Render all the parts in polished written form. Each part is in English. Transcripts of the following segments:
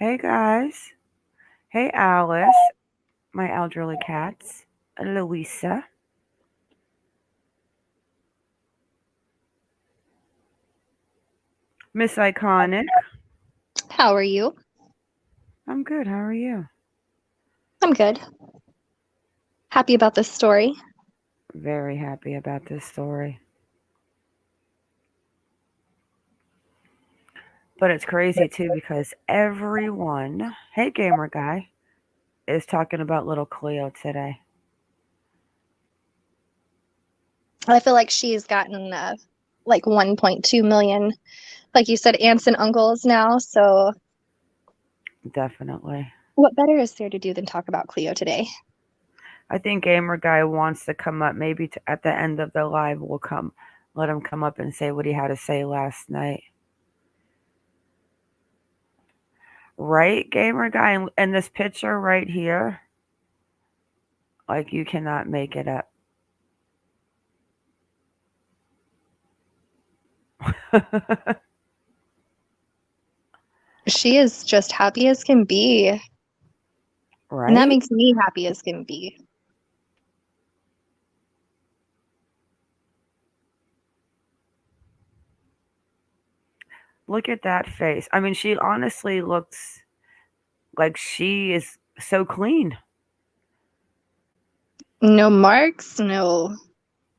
Hey guys. Hey Alice, my elderly cats. Louisa, Miss Iconic. How are you? I'm good. How are you? I'm good. Happy about this story. Very happy about this story. But it's crazy too because everyone, hey gamer guy, is talking about little Cleo today. I feel like she's gotten like 1.2 million, like you said, aunts and uncles now. So, Definitely. what better is there to do than talk about Cleo today? I think gamer guy wants to come up. Maybe at the end of the live, we'll let him come up and say what he had to say last night. Right, gamer guy, and this picture right here, like you cannot make it up. She is just happy as can be. And that Right? makes me happy as can be. Look at that face. I mean, she honestly looks like she is so clean. No marks, no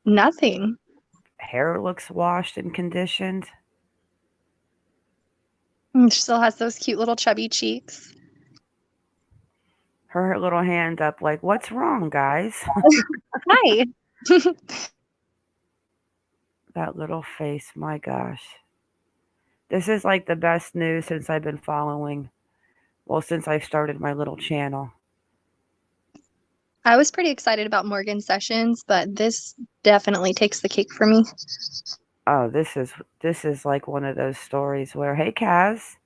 nothing. Hair looks washed and conditioned. And she still has those cute little chubby cheeks. Her little hand up, like, what's wrong, guys? Hi. That little face, my gosh. This is like the best news since I've been following, well, since I started my little channel. I was pretty excited about Morgan Sessions, but this definitely takes the cake for me. Oh, this is like one of those stories where, hey, Kaz,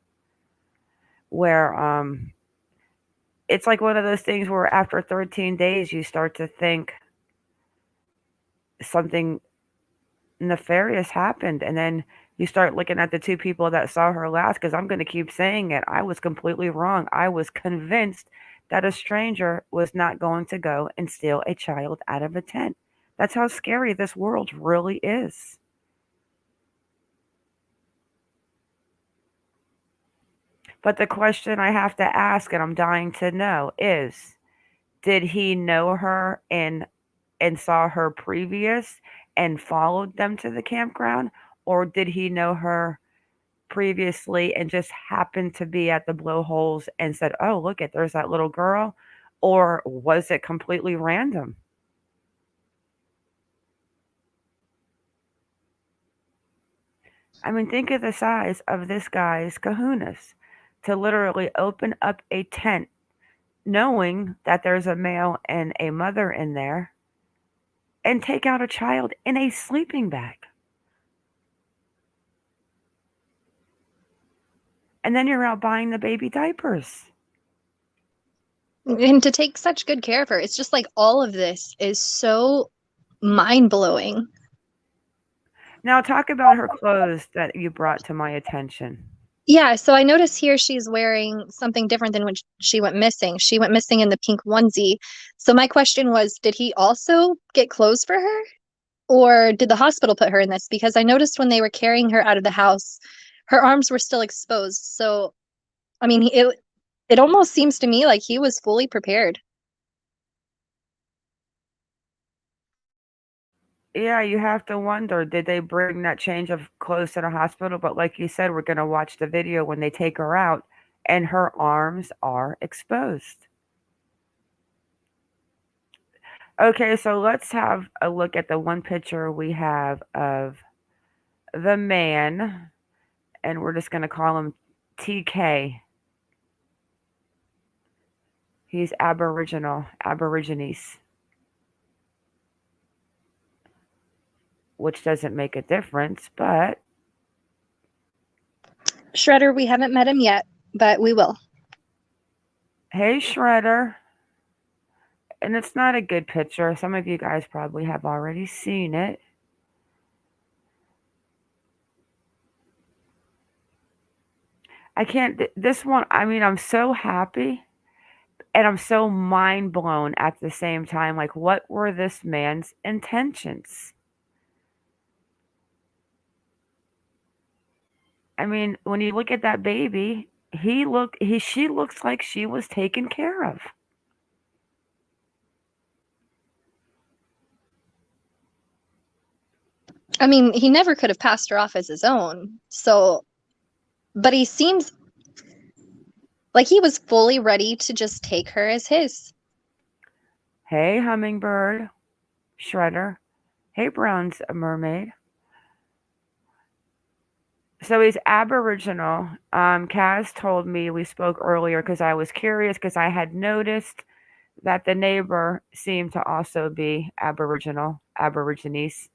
where it's like one of those things where after 13 days you start to think something nefarious happened, and then you start looking at the two people that saw her last, because I'm going to keep saying it, I was completely wrong. I was convinced that a stranger was not going to go and steal a child out of a tent. That's how scary this world really is. But the question I have to ask, and I'm dying to know, is did he know her and saw her previous and followed them to the campground, or did he know her previously and just happened to be at the blowholes and said, "Oh, look at there's that little girl," or was it completely random? I mean, think of the size of this guy's kahunas to literally open up a tent knowing that there's a male and a mother in there and take out a child in a sleeping bag. And then you're out buying the baby diapers. And to take such good care of her. It's just like all of this is so mind blowing. Now, talk about her clothes that you brought to my attention. Yeah, so I notice here she's wearing something different than when she went missing. She went missing in the pink onesie. So my question was, did he also get clothes for her? Or did the hospital put her in this? Because I noticed when they were carrying her out of the house, her arms were still exposed. So, I mean, it almost seems to me like he was fully prepared. Yeah, you have to wonder, did they bring that change of clothes to the hospital? But like you said, we're going to watch the video when they take her out and her arms are exposed. Okay, so let's have a look at the one picture we have of the man, and we're just going to call him TK. He's Aborigines, which doesn't make a difference, but Shredder, we haven't met him yet, but we will. hey, Shredder. And it's not a good picture. Some of you guys probably have already seen it. I can't. This one, I mean, I'm so happy and I'm so mind blown at the same time. Like, what were this man's intentions? I mean, when you look at that baby, she looks like she was taken care of. I mean, he never could have passed her off as his own. So, but he seems like he was fully ready to just take her as his. Hey, hummingbird, Shredder. Hey, Brown's a mermaid. So he's Aboriginal. Kaz told me we spoke earlier because I was curious because I had noticed that the neighbor seemed to also be Aboriginal, Aborigines.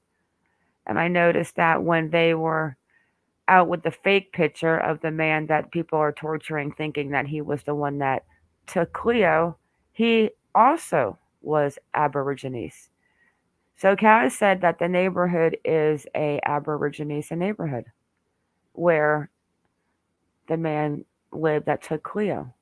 And I noticed that when they were out with the fake picture of the man that people are torturing, thinking that he was the one that took Cleo, he also was Aborigines. So Kaz said that the neighborhood is a Aborigines neighborhood where the man lived that took Cleo,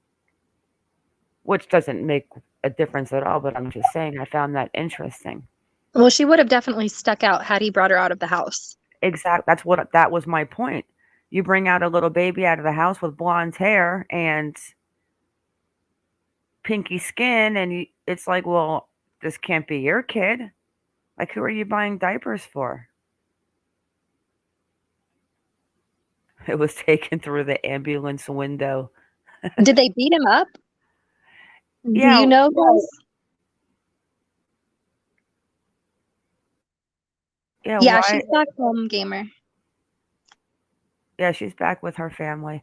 which doesn't make a difference at all. But I'm just saying, I found that interesting. Well, she would have definitely stuck out had he brought her out of the house. Exact. That was my point. You bring out a little baby out of the house with blonde hair and pinky skin, and it's like, well, this can't be your kid. Like, who are you buying diapers for? It was taken through the ambulance window. Did they beat him up? Do Yeah, you know, guys? yeah. Yeah, Why? she's back home, gamer. Yeah, she's back with her family.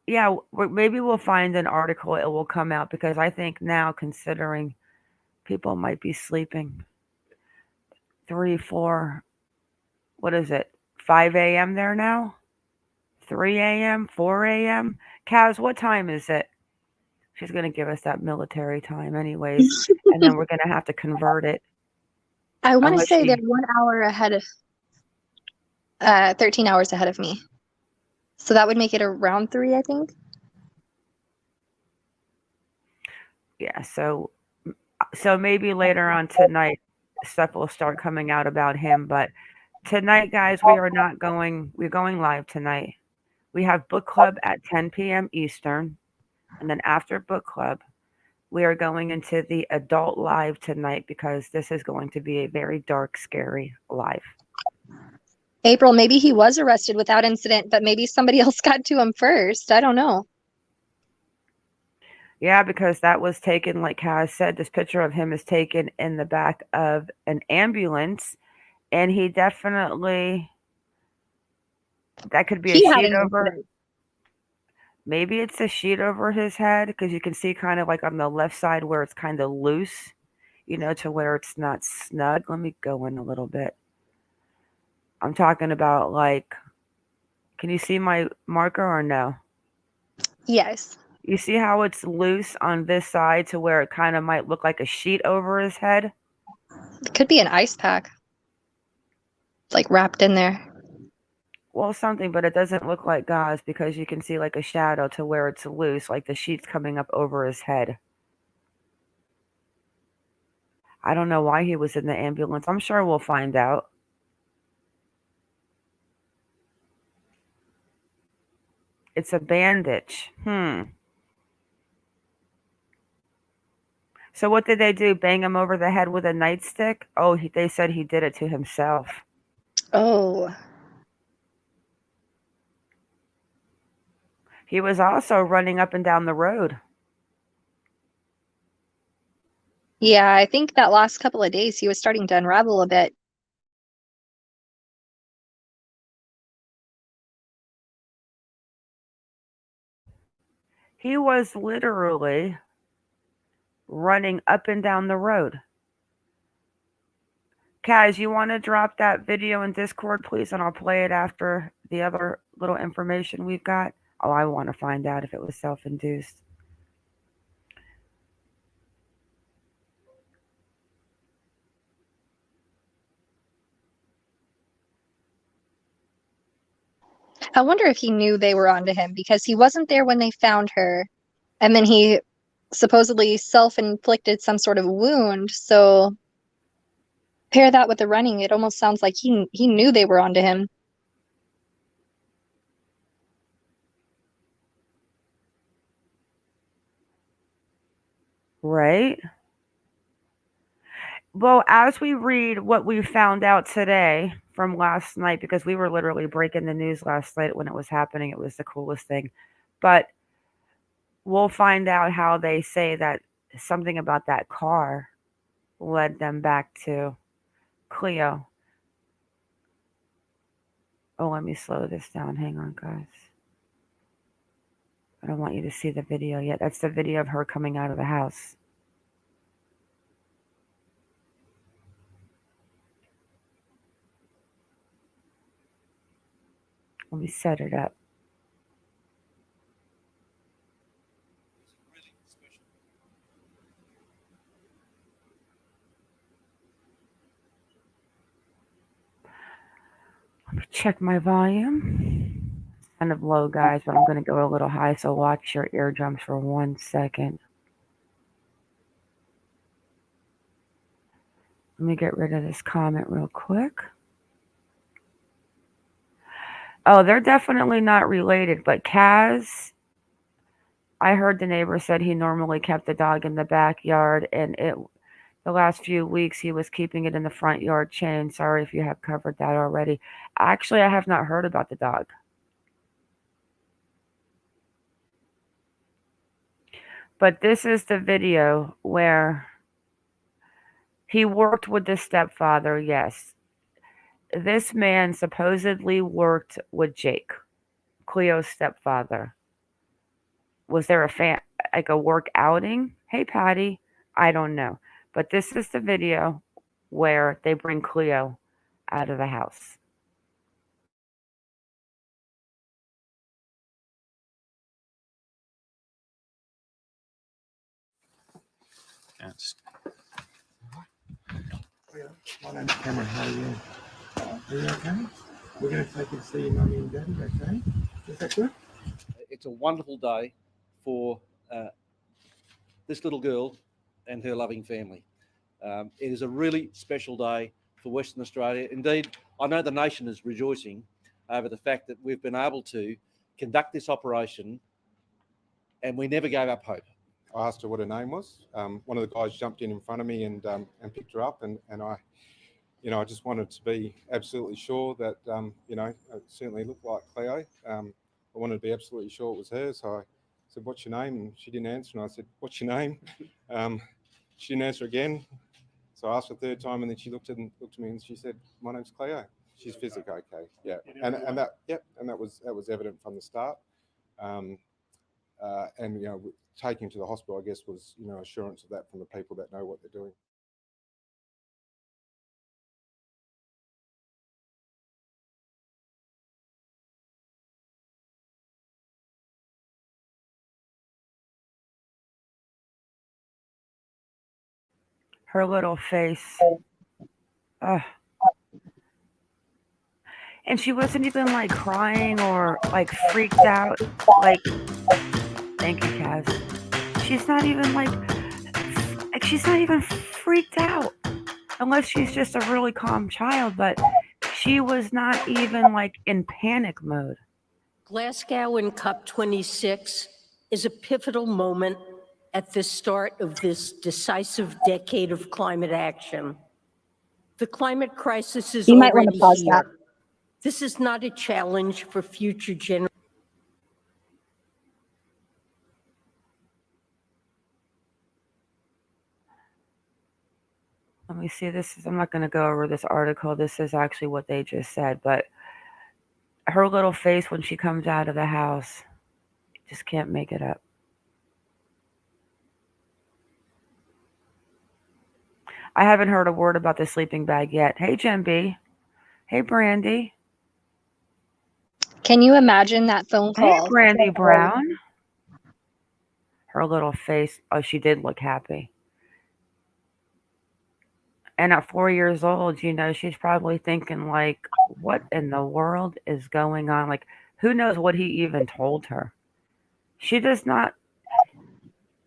Yeah, maybe we'll find an article. It will come out because I think now, considering people might be sleeping, 3, 4, what is it? 5 a.m. there now? 3 a.m., 4 a.m. Kaz, what time is it? She's gonna give us that military time, anyways, and then we're gonna have to convert it I want to unless say they're she. 1 hour ahead of, 13 hours ahead of me. So that would make it around 3, I think. Yeah, so maybe later on tonight stuff will start coming out about him, but tonight, guys, we are not going. We're going live tonight. We have book club at 10 p.m. Eastern, and then after book club, we are going into the adult live tonight because this is going to be a very dark, scary live. April, maybe he was arrested without incident, but maybe somebody else got to him first. I don't know. Yeah, because that was taken, like Kaz said, this picture of him is taken in the back of an ambulance, and he definitely, that could be a He had sheet an over. incident. Maybe it's a sheet over his head because you can see kind of like on the left side where it's kind of loose, to where it's not snug. Let me go in a little bit. I'm talking about like, can you see my marker or no? Yes. You see how it's loose on this side to where it kind of might look like a sheet over his head? It could be an ice pack, like wrapped in there. Well, something, but it doesn't look like gauze because you can see like a shadow to where it's loose, like the sheet's coming up over his head. I don't know why he was in the ambulance. I'm sure we'll find out. It's a bandage. So what did they do? Bang him over the head with a nightstick? Oh, they said he did it to himself. Oh, He was also running up and down the road. yeah. I think that last couple of days he was starting to unravel a bit. He was literally running up and down the road. Kaz, you want to drop that video in Discord, please, and I'll play it after the other little information we've got. Oh, I want to find out if it was self-induced. I wonder if he knew they were onto him because he wasn't there when they found her, and then he supposedly self-inflicted some sort of wound. So pair that with the running, it almost sounds like he knew they were onto him. Right? Well, as we read what we found out today from last night, because we were literally breaking the news last night when it was happening, it was the coolest thing. But we'll find out how they say that something about that car led them back to Cleo. Oh, let me slow this down. Hang on, guys. I don't want you to see the video yet. That's the video of her coming out of the house. Let me set it up. Let me check my volume. It's kind of low, guys, but I'm going to go a little high, so watch your eardrums for 1 second. Let me get rid of this comment real quick. Oh, they're definitely not related, but Kaz, I heard the neighbor said he normally kept the dog in the backyard, and the last few weeks he was keeping it in the front yard chain. Sorry if you have covered that already. Actually, I have not heard about the dog. But this is the video where he worked with the stepfather, yes. This man supposedly worked with Jake, Cleo's stepfather. Was there like a work outing? Hey, Patty. I don't know. But this is the video where they bring Cleo out of the house. Yes. My name's Cameron. How are you? Are you okay? We're going to take you to see your mummy and daddy, okay? Is that good? It's a wonderful day for this little girl and her loving family. It is a really special day for Western Australia. Indeed, I know the nation is rejoicing over the fact that we've been able to conduct this operation and we never gave up hope. I asked her what her name was. One of the guys jumped in front of me and picked her up, and I just wanted to be absolutely sure that it certainly looked like Cleo. I wanted to be absolutely sure it was her, so I said, "What's your name?" And she didn't answer, and I said, "What's your name?" She didn't answer again, so I asked her a third time, and then she looked at me and she said, "My name's Cleo." She's physically okay, yeah, and that was evident from the start. And taking to the hospital, I guess, was assurance of that from the people that know what they're doing. Her little face. Ugh. And she wasn't even like crying or like freaked out. Like, thank you, Kaz. She's not even she's not even freaked out. Unless she's just a really calm child, but she was not even like in panic mode. Glasgow in COP26 is a pivotal moment at the start of this decisive decade of climate action. The climate crisis is You might want to already pause here. that. This is not a challenge for future generations. Let me see. I'm not going to go over this article. This is actually what they just said, but her little face when she comes out of the house, just can't make it up. I haven't heard a word about the sleeping bag yet. Hey, Jim B. Hey, Brandy. Can you imagine that phone Hey, call? Brandy Brown. Her little face. Oh, she did look happy. And at 4 years old, she's probably thinking like, what in the world is going on? Like, Who knows what he even told her? She does not,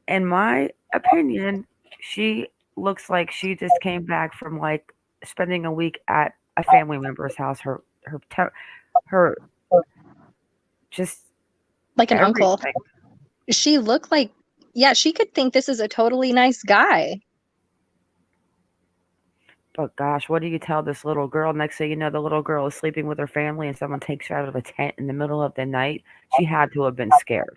in my opinion, she looks like she just came back from like spending a week at a family member's house. Her just Like an uncle. everything. She looked like, yeah, she could think this is a totally nice guy. But gosh, what do you tell this little girl? Next thing you know, the little girl is sleeping with her family and someone takes her out of a tent in the middle of the night. She had to have been scared.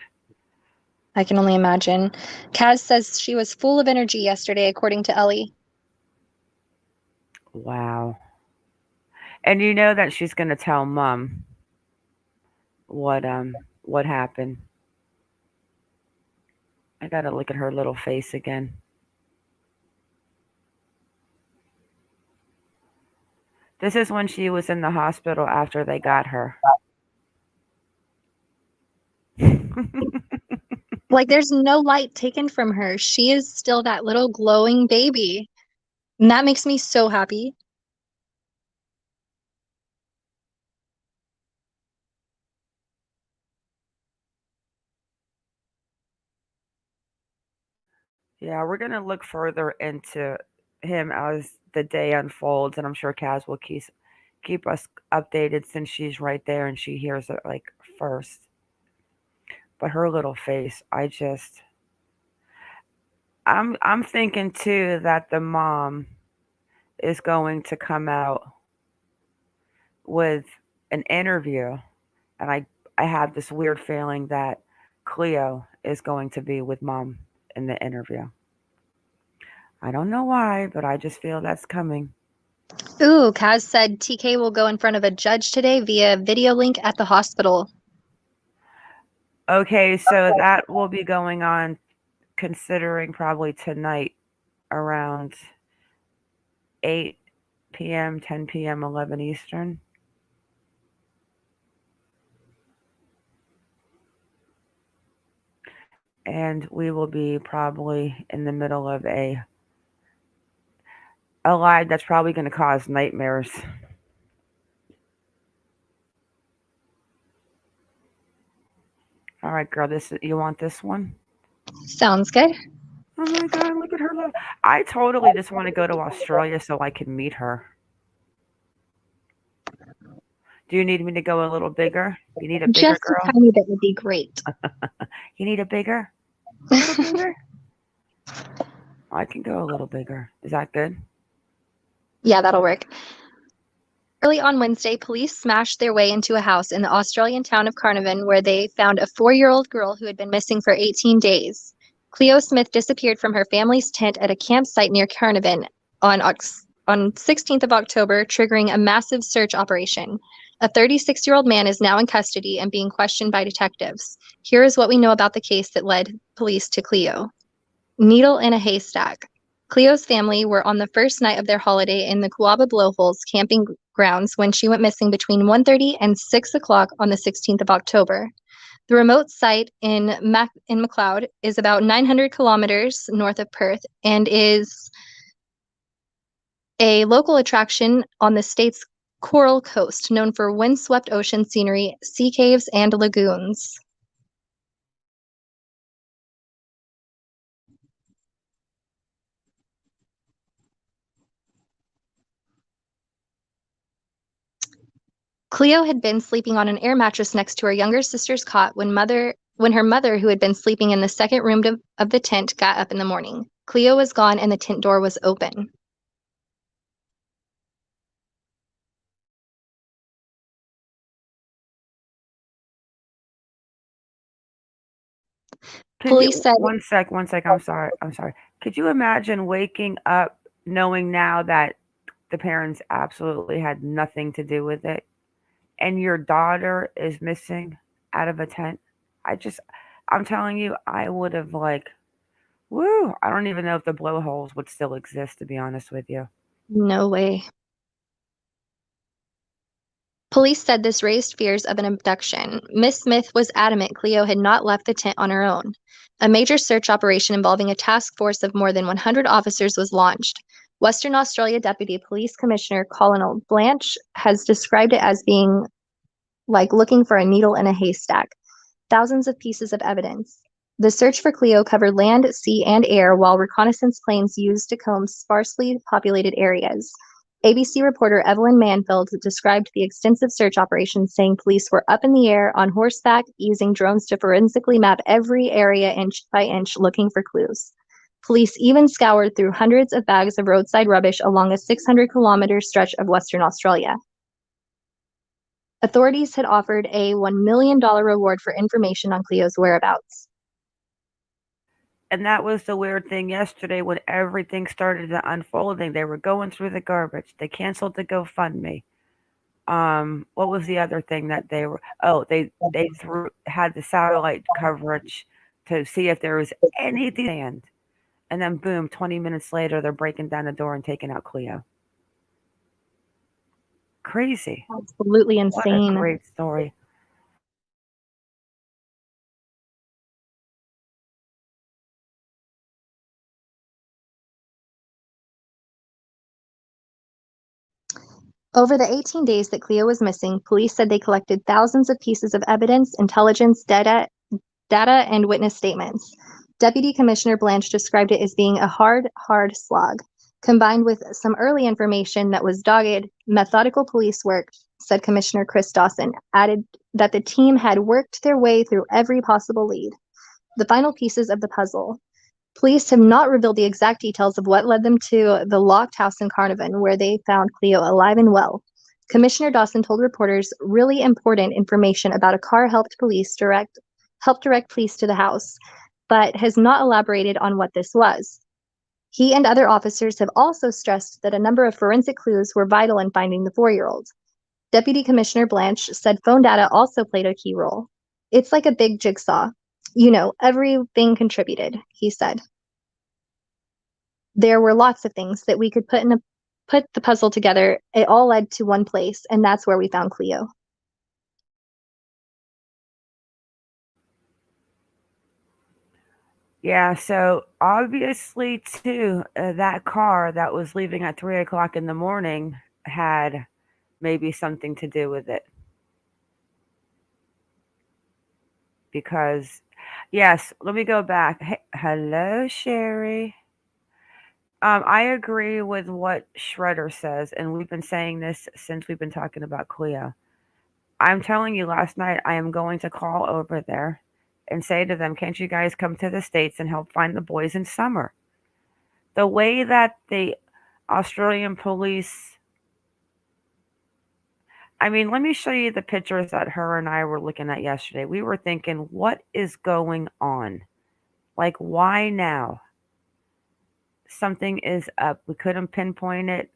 I can only imagine. Kaz says she was full of energy yesterday, according to Ellie. Wow. And you know that she's gonna tell mom what happened. I gotta look at her little face again. This is when she was in the hospital after they got her. Like, there's no light taken from her. She is still that little glowing baby. And that makes me so happy. Yeah, we're gonna look further into him as the day unfolds, and I'm sure Kaz will keep us updated since she's right there and she hears it like first. But her little face, I'm thinking too that the mom is going to come out with an interview, and I have this weird feeling that Cleo is going to be with mom in the interview. I don't know why, but I just feel that's coming. Ooh, Kaz said TK will go in front of a judge today via video link at the hospital. Okay, so that will be going on considering probably tonight around 8 p.m., 10 p.m., 11 Eastern. And we will be probably in the middle of a live that's probably going to cause nightmares. All right, girl, you want this one? Sounds good. Oh my God, look at her. I totally just want to go to Australia so I can meet her. Do you need me to go a little bigger? You need a bigger Just girl? a tiny bit would be great. You need a bigger? A little bigger? I can go a little bigger. Is that good? Yeah, that'll work. Early on Wednesday, police smashed their way into a house in the Australian town of Carnarvon where they found a 4-year-old girl who had been missing for 18 days. Cleo Smith disappeared from her family's tent at a campsite near Carnarvon on 16th of October, triggering a massive search operation. A 36-year-old man is now in custody and being questioned by detectives. Here is what we know about the case that led police to Cleo. Needle in a haystack. Cleo's family were on the first night of their holiday in the Kuaba Blowholes camping grounds when she went missing between 1:30 and 6 o'clock on the 16th of October. The remote site in McLeod is about 900 kilometers north of Perth and is a local attraction on the state's Coral Coast, known for windswept ocean scenery, sea caves, and lagoons. Cleo had been sleeping on an air mattress next to her younger sister's cot when her mother, who had been sleeping in the second room of the tent, got up in the morning. Cleo was gone and the tent door was open. Police said, one sec, I'm sorry. Could you imagine waking up knowing now that the parents absolutely had nothing to do with it and your daughter is missing out of a tent? I'm telling you, I would have like, woo, I don't even know if the blowholes would still exist, to be honest with you. no way. Police said this raised fears of an abduction. Miss Smith was adamant Cleo had not left the tent on her own. A major search operation involving a task force of more than 100 officers was launched. Western Australia Deputy Police Commissioner Colonel Blanche has described it as being like looking for a needle in a haystack. Thousands of pieces of evidence. The search for Cleo covered land, sea, and air, while reconnaissance planes used to comb sparsely populated areas. ABC reporter Evelyn Manfield described the extensive search operation, saying police were up in the air on horseback, using drones to forensically map every area inch by inch, looking for clues. Police even scoured through hundreds of bags of roadside rubbish along a 600-kilometer stretch of Western Australia. Authorities had offered a $1 million reward for information on Cleo's whereabouts. And that was the weird thing yesterday when everything started unfolding. They were going through the garbage. They canceled the GoFundMe. What was the other thing that they were? Oh, they had the satellite coverage to see if there was anything planned. And then boom, 20 minutes later, they're breaking down the door and taking out Cleo. Crazy. Absolutely What a insane. great story. Over the 18 days that Cleo was missing, police said they collected thousands of pieces of evidence, intelligence, data, and witness statements. Deputy Commissioner Blanche described it as being a hard slog. Combined with some early information that was dogged, methodical police work, said Commissioner Chris Dawson, added that the team had worked their way through every possible lead. The final pieces of the puzzle. Police have not revealed the exact details of what led them to the locked house in Carnarvon, where they found Cleo alive and well. Commissioner Dawson told reporters really important information about a car helped direct police to the house, but has not elaborated on what this was. He and other officers have also stressed that a number of forensic clues were vital in finding the 4-year-old. Deputy Commissioner Blanche said phone data also played a key role. It's like a big jigsaw. Everything contributed, he said. There were lots of things that we could put the puzzle together. It all led to one place, and that's where we found Cleo. Yeah, so obviously, too, that car that was leaving at 3 o'clock in the morning had maybe something to do with it. Because, yes, let me go back. Hey, hello, Sherry. I agree with what Shredder says, and we've been saying this since we've been talking about Cleo. I'm telling you, last night I am going to call over there and say to them, can't you guys come to the States and help find the boys in summer? The way that the Australian police, let me show you the pictures that her and I were looking at yesterday. We were thinking, what is going on? Like, why now? Something is up. We couldn't pinpoint it.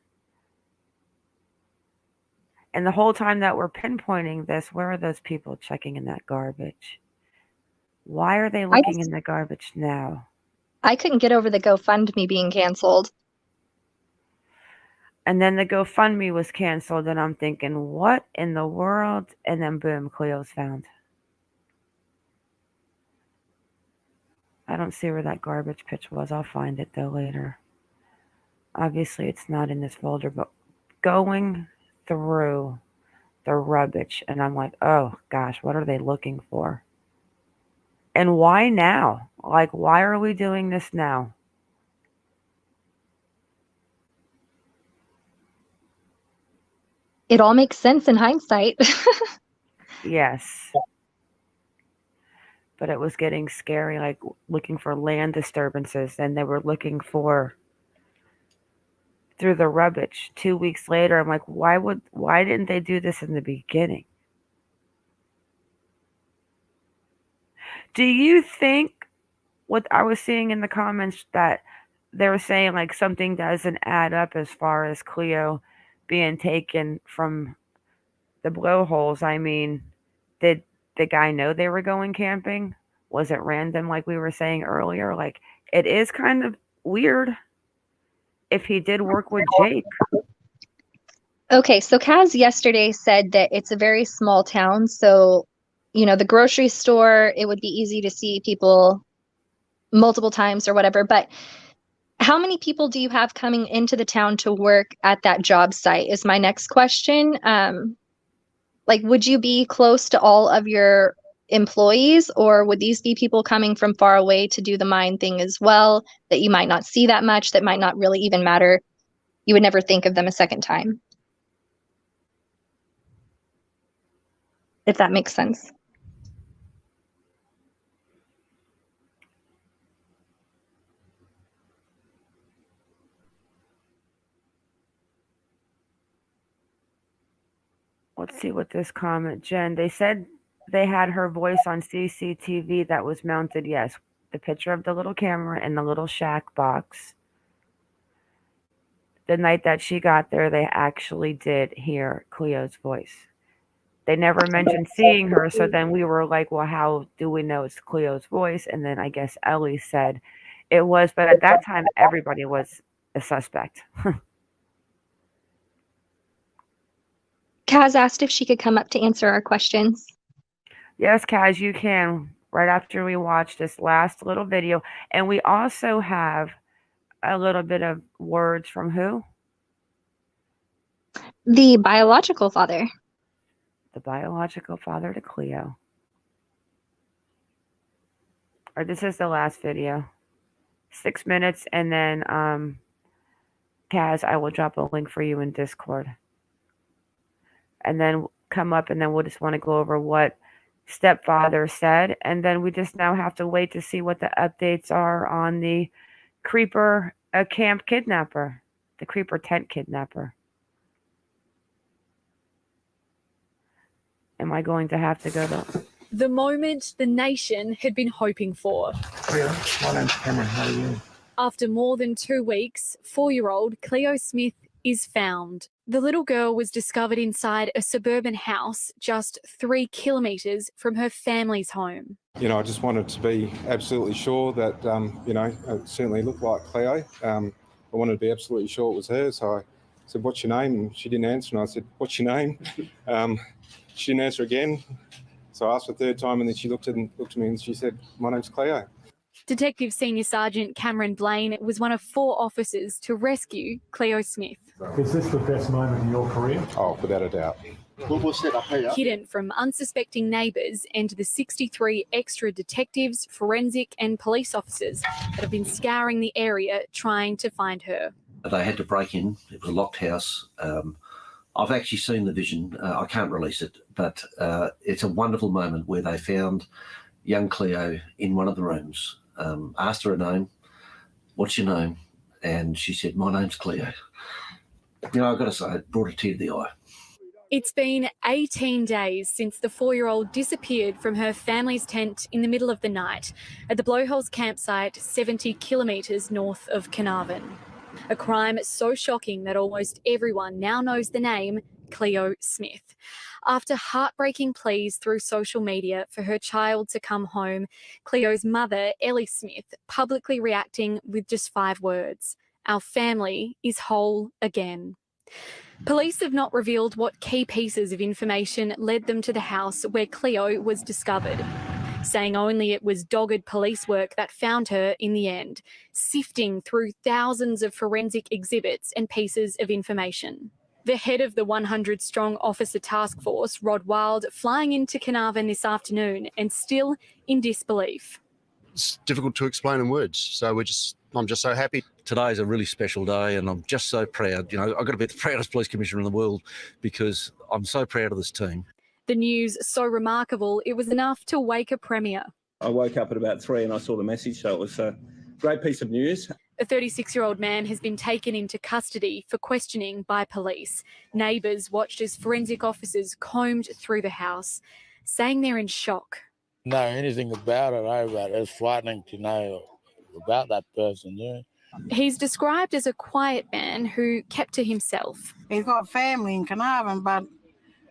And the whole time that we're pinpointing this, where are those people checking in that garbage? Why are they looking in the garbage now? I couldn't get over the GoFundMe being canceled. And then the GoFundMe was canceled, and I'm thinking, what in the world? And then boom, Cleo's found. I don't see where that garbage pitch was. I'll find it though later. Obviously, it's not in this folder, but going through the rubbish, and I'm like, oh gosh, what are they looking for? And why now? Like, why are we doing this now? It all makes sense in hindsight. Yes. But it was getting scary, like looking for land disturbances, and they were looking for through the rubbish. 2 weeks later, I'm like, why didn't they do this in the beginning? Do you think what I was seeing in the comments that they were saying like something doesn't add up as far as Cleo being taken from the blowholes? Did the guy know they were going camping? Was it random like we were saying earlier? Like, it is kind of weird if he did work with Jake. Okay, so Kaz yesterday said that it's a very small town, so the grocery store, it would be easy to see people multiple times or whatever, but how many people do you have coming into the town to work at that job site is my next question. Like, would you be close to all of your employees, or would these be people coming from far away to do the mine thing as well, that you might not see that much, that might not really even matter? You would never think of them a second time, if that makes sense. Let's see what this comment, Jen. They said they had her voice on CCTV that was mounted. Yes, the picture of the little camera in the little shack box. The night that she got there, they actually did hear Cleo's voice. They never mentioned seeing her, so then we were like, well, how do we know it's Cleo's voice? And then I guess Ellie said it was, but at that time, everybody was a suspect. Kaz asked if she could come up to answer our questions. Yes, Kaz, you can, right after we watch this last little video. And we also have a little bit of words from who? The biological father. The biological father to Cleo. Or this is the last video. 6 minutes, and then Kaz, I will drop a link for you in Discord. And then come up, and then we'll just want to go over what stepfather said, and then we just now have to wait to see what the updates are on the creeper camp kidnapper, the creeper tent kidnapper. Am I going to have to go to... The moment the nation had been hoping for. Cleo, my name's Cameron. How are you? After more than 2 weeks, 4-year-old Cleo Smith is found. The little girl was discovered inside a suburban house just 3 kilometres from her family's home. You know, I just wanted to be absolutely sure that, you know, it certainly looked like Cleo. I wanted to be absolutely sure it was her, so I said, "What's your name?" And she didn't answer, and I said, "What's your name?" She didn't answer again, so I asked for the 3rd time, and then she looked at me and she said, "My name's Cleo." Detective Senior Sergeant Cameron Blaine was one of 4 officers to rescue Cleo Smith. Is this the best moment in your career? Oh, without a doubt. Hidden from unsuspecting neighbours and the 63 extra detectives, forensic and police officers that have been scouring the area trying to find her. They had to break in. It was a locked house. I've actually seen the vision. I can't release it, but it's a wonderful moment where they found young Cleo in one of the rooms. Asked her name, "What's your name?" And she said, "My name's Cleo." You know, I've got to say, it brought a tear to the eye. It's been 18 days since the 4-year-old disappeared from her family's tent in the middle of the night at the Blowholes campsite 70 kilometres north of Carnarvon. A crime so shocking that almost everyone now knows the name Cleo Smith. After heartbreaking pleas through social media for her child to come home, Cleo's mother, Ellie Smith, publicly reacting with just 5 words: "Our family is whole again." Police have not revealed what key pieces of information led them to the house where Cleo was discovered, saying only it was dogged police work that found her in the end, sifting through thousands of forensic exhibits and pieces of information. The head of the 100-strong officer task force, Rod Wild, flying into Carnarvon this afternoon and still in disbelief. It's difficult to explain in words, so I'm just so happy. Today is a really special day, and I'm just so proud. You know, I've got to be the proudest police commissioner in the world because I'm so proud of this team. The news so remarkable, it was enough to wake a premier. I woke up at about 3 and I saw the message, so it was a great piece of news. A 36-year-old man has been taken into custody for questioning by police. Neighbours watched as forensic officers combed through the house, saying they're in shock. Know anything about it, but it's frightening to know about that person. Yeah. He's described as a quiet man who kept to himself. He's got family in Carnarvon, but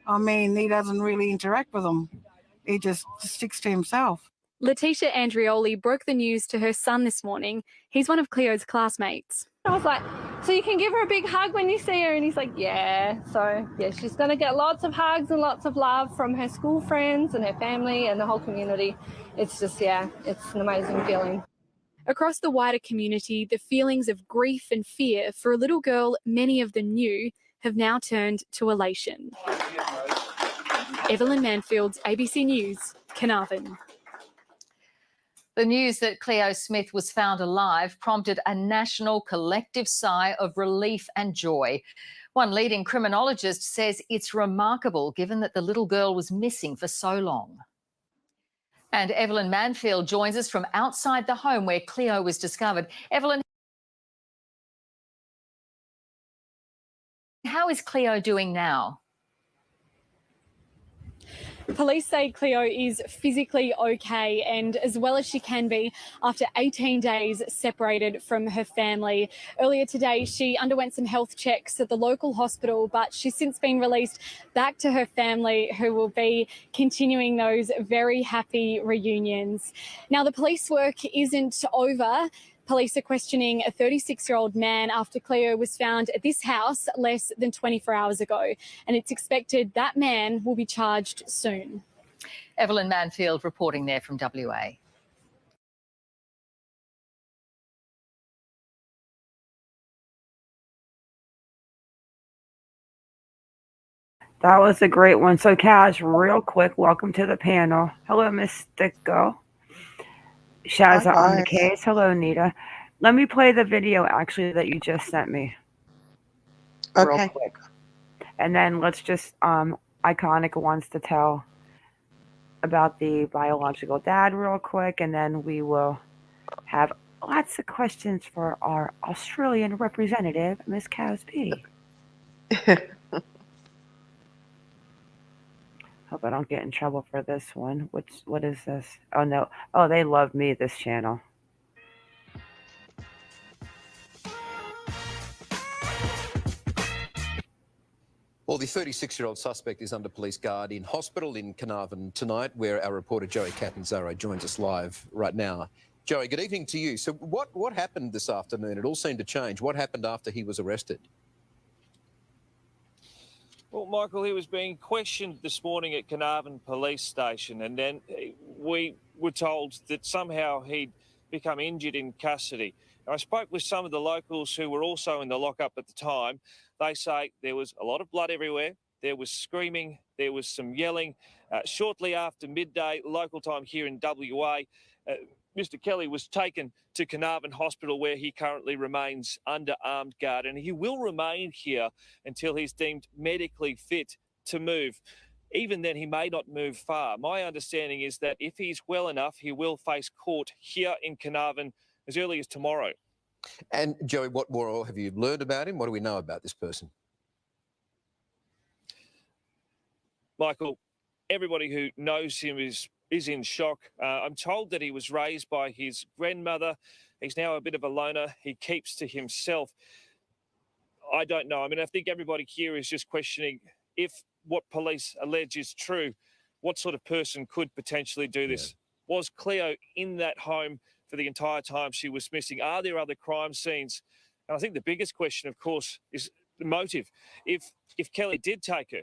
I mean, he doesn't really interact with them. He just sticks to himself. Letitia Andrioli broke the news to her son this morning. He's one of Cleo's classmates. I was like, "So you can give her a big hug when you see her?" And he's like, "Yeah." So, yeah, she's going to get lots of hugs and lots of love from her school friends and her family and the whole community. It's just, yeah, it's an amazing feeling. Across the wider community, the feelings of grief and fear for a little girl many of them knew have now turned to elation. Evelyn Manfield's ABC News, Carnarvon. The news that Cleo Smith was found alive prompted a national collective sigh of relief and joy. One leading criminologist says it's remarkable given that the little girl was missing for so long. And Evelyn Manfield joins us from outside the home where Cleo was discovered. Evelyn, how is Cleo doing now? Police say Cleo is physically okay and as well as she can be after 18 days separated from her family. Earlier today, she underwent some health checks at the local hospital, but she's since been released back to her family, who will be continuing those very happy reunions. Now, the police work isn't over. Police are questioning a 36-year-old man after Cleo was found at this house less than 24 hours ago, and it's expected that man will be charged soon. Evelyn Manfield reporting there from WA. That was a great one. So, Kaz, real quick, welcome to the panel. Hello, Mystico. Shazza on the case. Hello, Nita. Let me play the video, actually, that you just sent me. Okay. Real quick. And then let's just, Iconic wants to tell about the biological dad real quick, and then we will have lots of questions for our Australian representative, Miss Kaz P. Hope I don't get in trouble for this one. What is this? Oh, no. Oh, they love me, this channel. Well, the 36-year-old suspect is under police guard in hospital in Carnarvon tonight, where our reporter Joey Catanzaro joins us live right now. Joey, good evening to you. So what happened this afternoon? It all seemed to change. What happened after he was arrested? Well, Michael, he was being questioned this morning at Carnarvon Police Station, and then we were told that somehow he'd become injured in custody. I spoke with some of the locals who were also in the lockup at the time. They say there was a lot of blood everywhere. There was screaming. There was some yelling. Shortly after midday, local time here in WA, Mr. Kelly was taken to Carnarvon Hospital, where he currently remains under armed guard, and he will remain here until he's deemed medically fit to move. Even then, he may not move far. My understanding is that if he's well enough, he will face court here in Carnarvon as early as tomorrow. And Joey, what more have you learned about him? What do we know about this person? Michael, everybody who knows him is in shock. I'm told that he was raised by his grandmother. He's now a bit of a loner. He keeps to himself. I don't know. I mean, I think everybody here is just questioning if what police allege is true, what sort of person could potentially do this? Yeah. Was Cleo in that home for the entire time she was missing? Are there other crime scenes? And I think the biggest question, of course, is the motive. If Kelly did take her,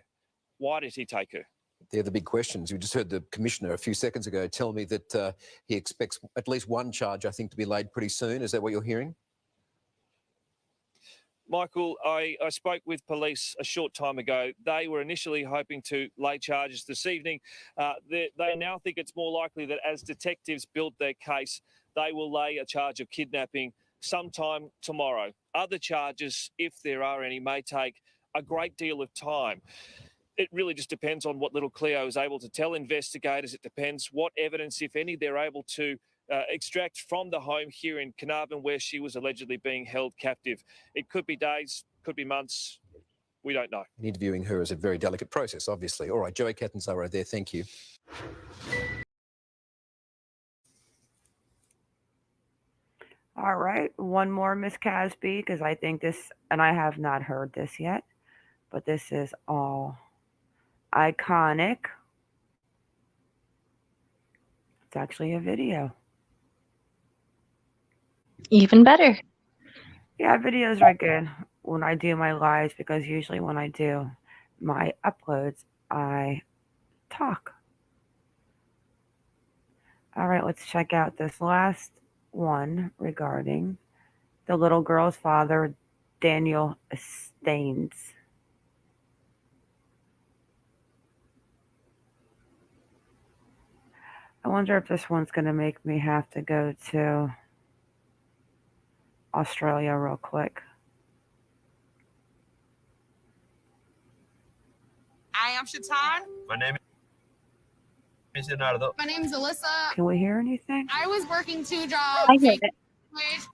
why did he take her? They're the big questions. We just heard the Commissioner a few seconds ago tell me that he expects at least one charge, I think, to be laid pretty soon. Is that what you're hearing? Michael, I spoke with police a short time ago. They were initially hoping to lay charges this evening. They now think it's more likely that as detectives build their case, they will lay a charge of kidnapping sometime tomorrow. Other charges, if there are any, may take a great deal of time. It really just depends on what little Cleo is able to tell investigators. It depends what evidence, if any, they're able to extract from the home here in Carnarvon where she was allegedly being held captive. It could be days, could be months. We don't know. And interviewing her is a very delicate process, obviously. All right, Joey Catanzaro there. Thank you. All right, one more, Miss Casby, because I think this, and I have not heard this yet, but this is all iconic. It's actually a video. Even better. Yeah, videos are good when I do my lives, because usually when I do my uploads, I talk. All right, let's check out this last one regarding the little girl's father, Daniel Staines. I wonder if this one's going to make me have to go to Australia real quick. I am Shatan. My name is Leonardo. My name is Alyssa. Can we hear anything? I was working 2 jobs. I hear it.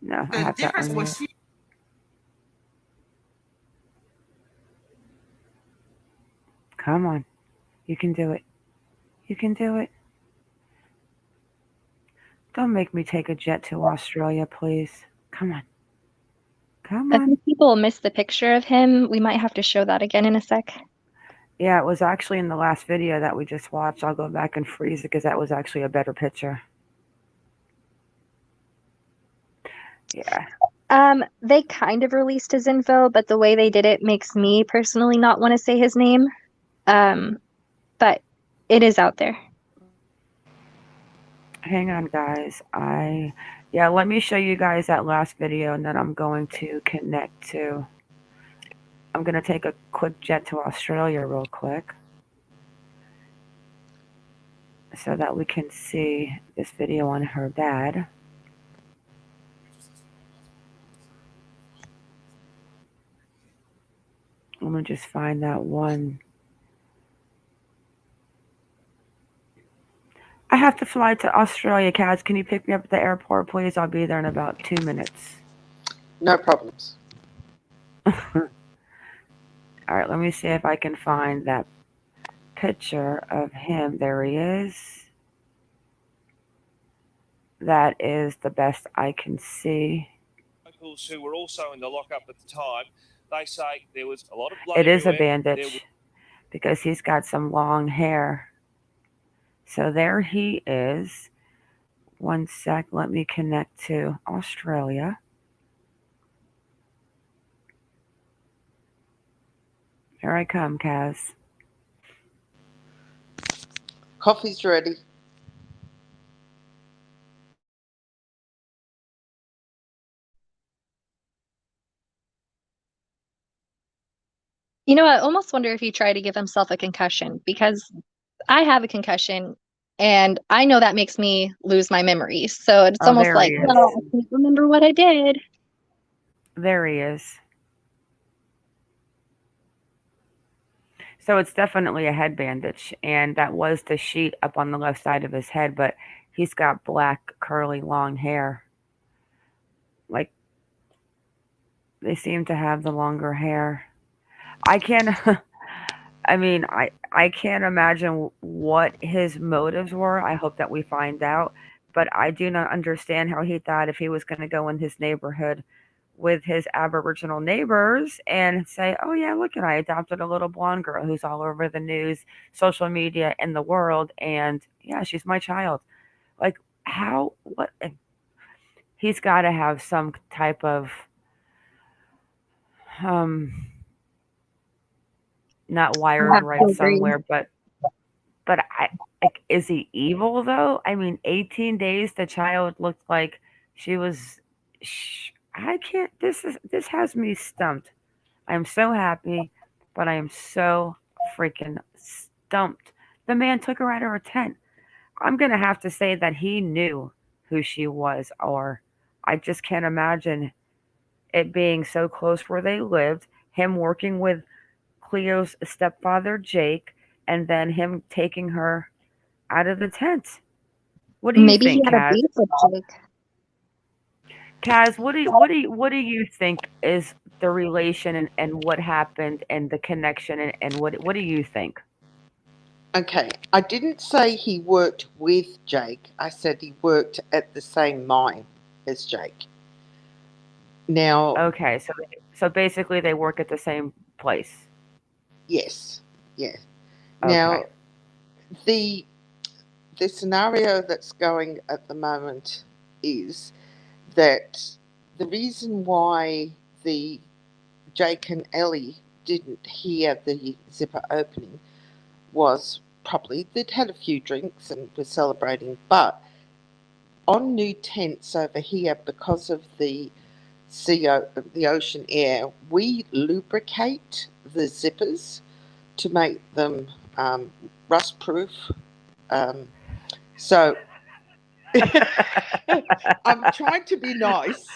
No, I The have to difference unmute. was Come on. You can do it. You can do it. Don't make me take a jet to Australia, please. Come on. Come I on. think people missed the picture of him. We might have to show that again in a sec. Yeah, it was actually in the last video that we just watched. I'll go back and freeze it because that was actually a better picture. Yeah. They kind of released his info, but the way they did it makes me personally not want to say his name. But it is out there. Hang on, guys. Yeah, let me show you guys that last video, and then I'm going to connect to... I'm going to take a quick jet to Australia real quick so that we can see this video on her dad. Let me just find that one. I have to fly to Australia, Kaz. Can you pick me up at the airport, please? I'll be there in about 2 minutes. No problems. All right, let me see if I can find that picture of him. There he is. That is the best I can see. Locals who were also in the lockup at the time, they say there was a lot of blood It is a everywhere. bandage because he's got some long hair. So there he is. 1 sec, let me connect to Australia. Here I come, Kaz. Coffee's ready. You know, I almost wonder if he tried to give himself a concussion, because I have a concussion and I know that makes me lose my memories. So it's Oh, almost there like, he is. well, I can't remember what I did. There he is. So it's definitely a head bandage, and that was the sheet up on the left side of his head, but he's got black, curly, long hair. Like, they seem to have the longer hair. I can't, I mean, I can't imagine what his motives were. I hope that we find out, but I do not understand how he thought if he was going to go in his neighborhood with his Aboriginal neighbors and say, oh yeah, look, I adopted a little blonde girl who's all over the news, social media, and the world, and yeah, she's my child. Like, how, what? He's got to have some type of, not wired right somewhere, but is he evil though? I mean, 18 days, the child looked like she was, I can't, this has me stumped. I'm so happy, but I am so freaking stumped. The man took her out of her tent. I'm going to have to say that he knew who she was, or I just can't imagine it being so close where they lived, him working with Cleo's stepfather, Jake, and then him taking her out of the tent. What do you Maybe think, he had a Kaz? beef with Jake. Kaz, what do you think is the relation and what happened and the connection and what do you think? Okay, I didn't say he worked with Jake. I said he worked at the same mine as Jake. Now, Okay, so basically they work at the same place. yes, yeah. Okay. Now, the scenario that's going at the moment is that the reason why the Jake and Ellie didn't hear the zipper opening was probably they'd had a few drinks and were celebrating, but on new tents over here, because of the ocean air, we lubricate the zippers to make them rust proof, So I'm trying to be nice.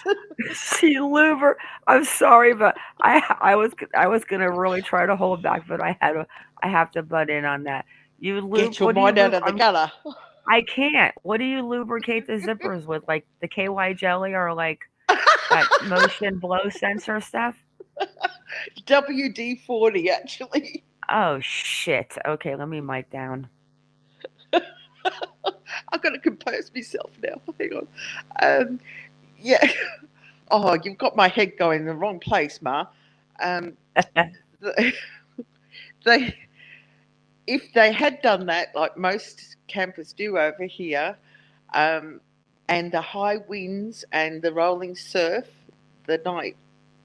She luber. I'm sorry, but I was gonna really try to hold back, but I have to butt in on that. You lube. Get your What do you mind out lube? of the gutter. I can't. What do you lubricate the zippers with? Like the KY jelly or like that motion blow sensor stuff? WD-40, actually. Oh shit. Okay, let me mic down. I've got to compose myself now. Hang on. Yeah. Oh, you've got my head going in the wrong place, Ma. They, if they had done that, like most campers do over here, and the high winds and the rolling surf, the night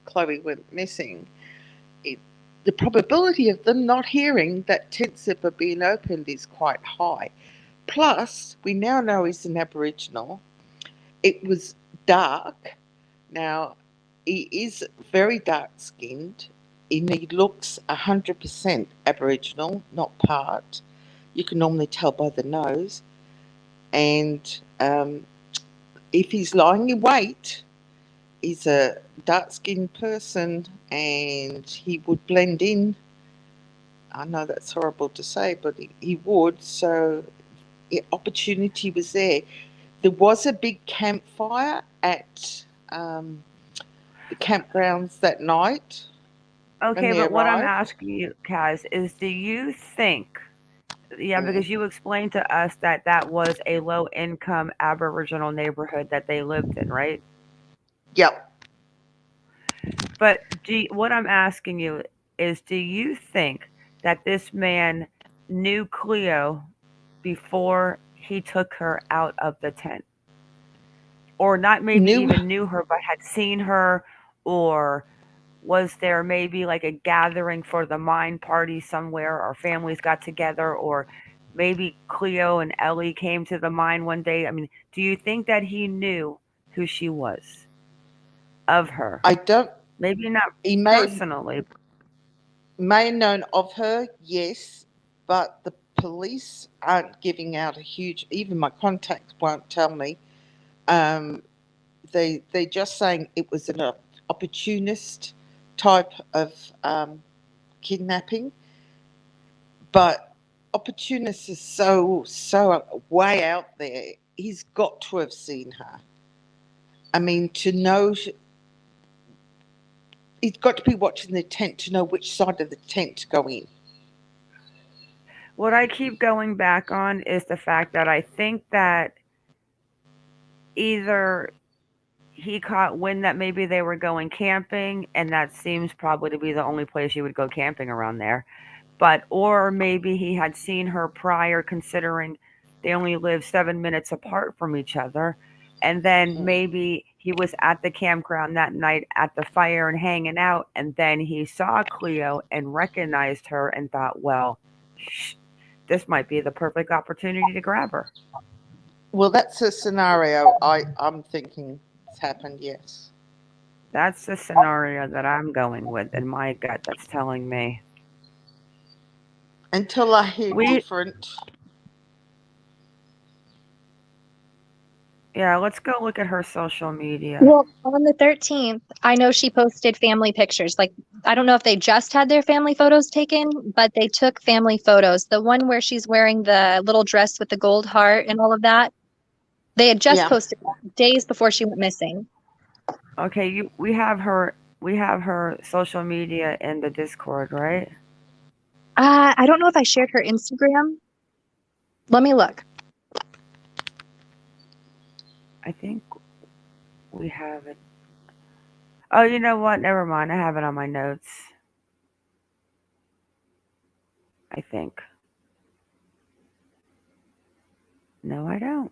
Chloe went missing, the probability of them not hearing that tent zipper being opened is quite high. Plus, we now know he's an Aboriginal. It was dark. Now, he is very dark-skinned, and he looks 100% Aboriginal, not part. You can normally tell by the nose. And if he's lying in wait, he's a dark-skinned person, and he would blend in. I know that's horrible to say, but he would. So, opportunity was there. There was a big campfire at the campgrounds that night. Okay, but what I'm asking you, Kaz, is do you think, because you explained to us that that was a low-income Aboriginal neighborhood that they lived in, right? Yep. But what I'm asking you is, do you think that this man knew Cleo before he took her out of the tent? Or not maybe even knew her, but had seen her, or was there maybe like a gathering for the mine party somewhere, or families got together, or maybe Cleo and Ellie came to the mine one day? I mean, do you think that he knew who she was? Of her? I don't. Maybe not personally. May have known of her, yes, but the police aren't giving out a huge. Even my contacts won't tell me. They're just saying it was an opportunist type of kidnapping, but opportunist is so way out there. He's got to have seen her. I mean, to know, he's got to be watching the tent to know which side of the tent to go in. What I keep going back on is the fact that I think that either he caught wind that maybe they were going camping, and that seems probably to be the only place you would go camping around there. Or maybe he had seen her prior, considering they only live 7 minutes apart from each other. And then maybe he was at the campground that night at the fire and hanging out, and then he saw Cleo and recognized her and thought, well, this might be the perfect opportunity to grab her. Well, that's a scenario I'm thinking has happened, yes. That's the scenario that I'm going with in my gut that's telling me. Until I hear different. Yeah, let's go look at her social media. Well, on the 13th, I know she posted family pictures. Like, I don't know if they just had their family photos taken, but they took family photos. The one where she's wearing the little dress with the gold heart and all of that, they had just posted that days before she went missing. Okay, we have her social media in the Discord, right? I don't know if I shared her Instagram. Let me look. I think we have it. Oh, you know what? Never mind. I have it on my notes. I think. No, I don't.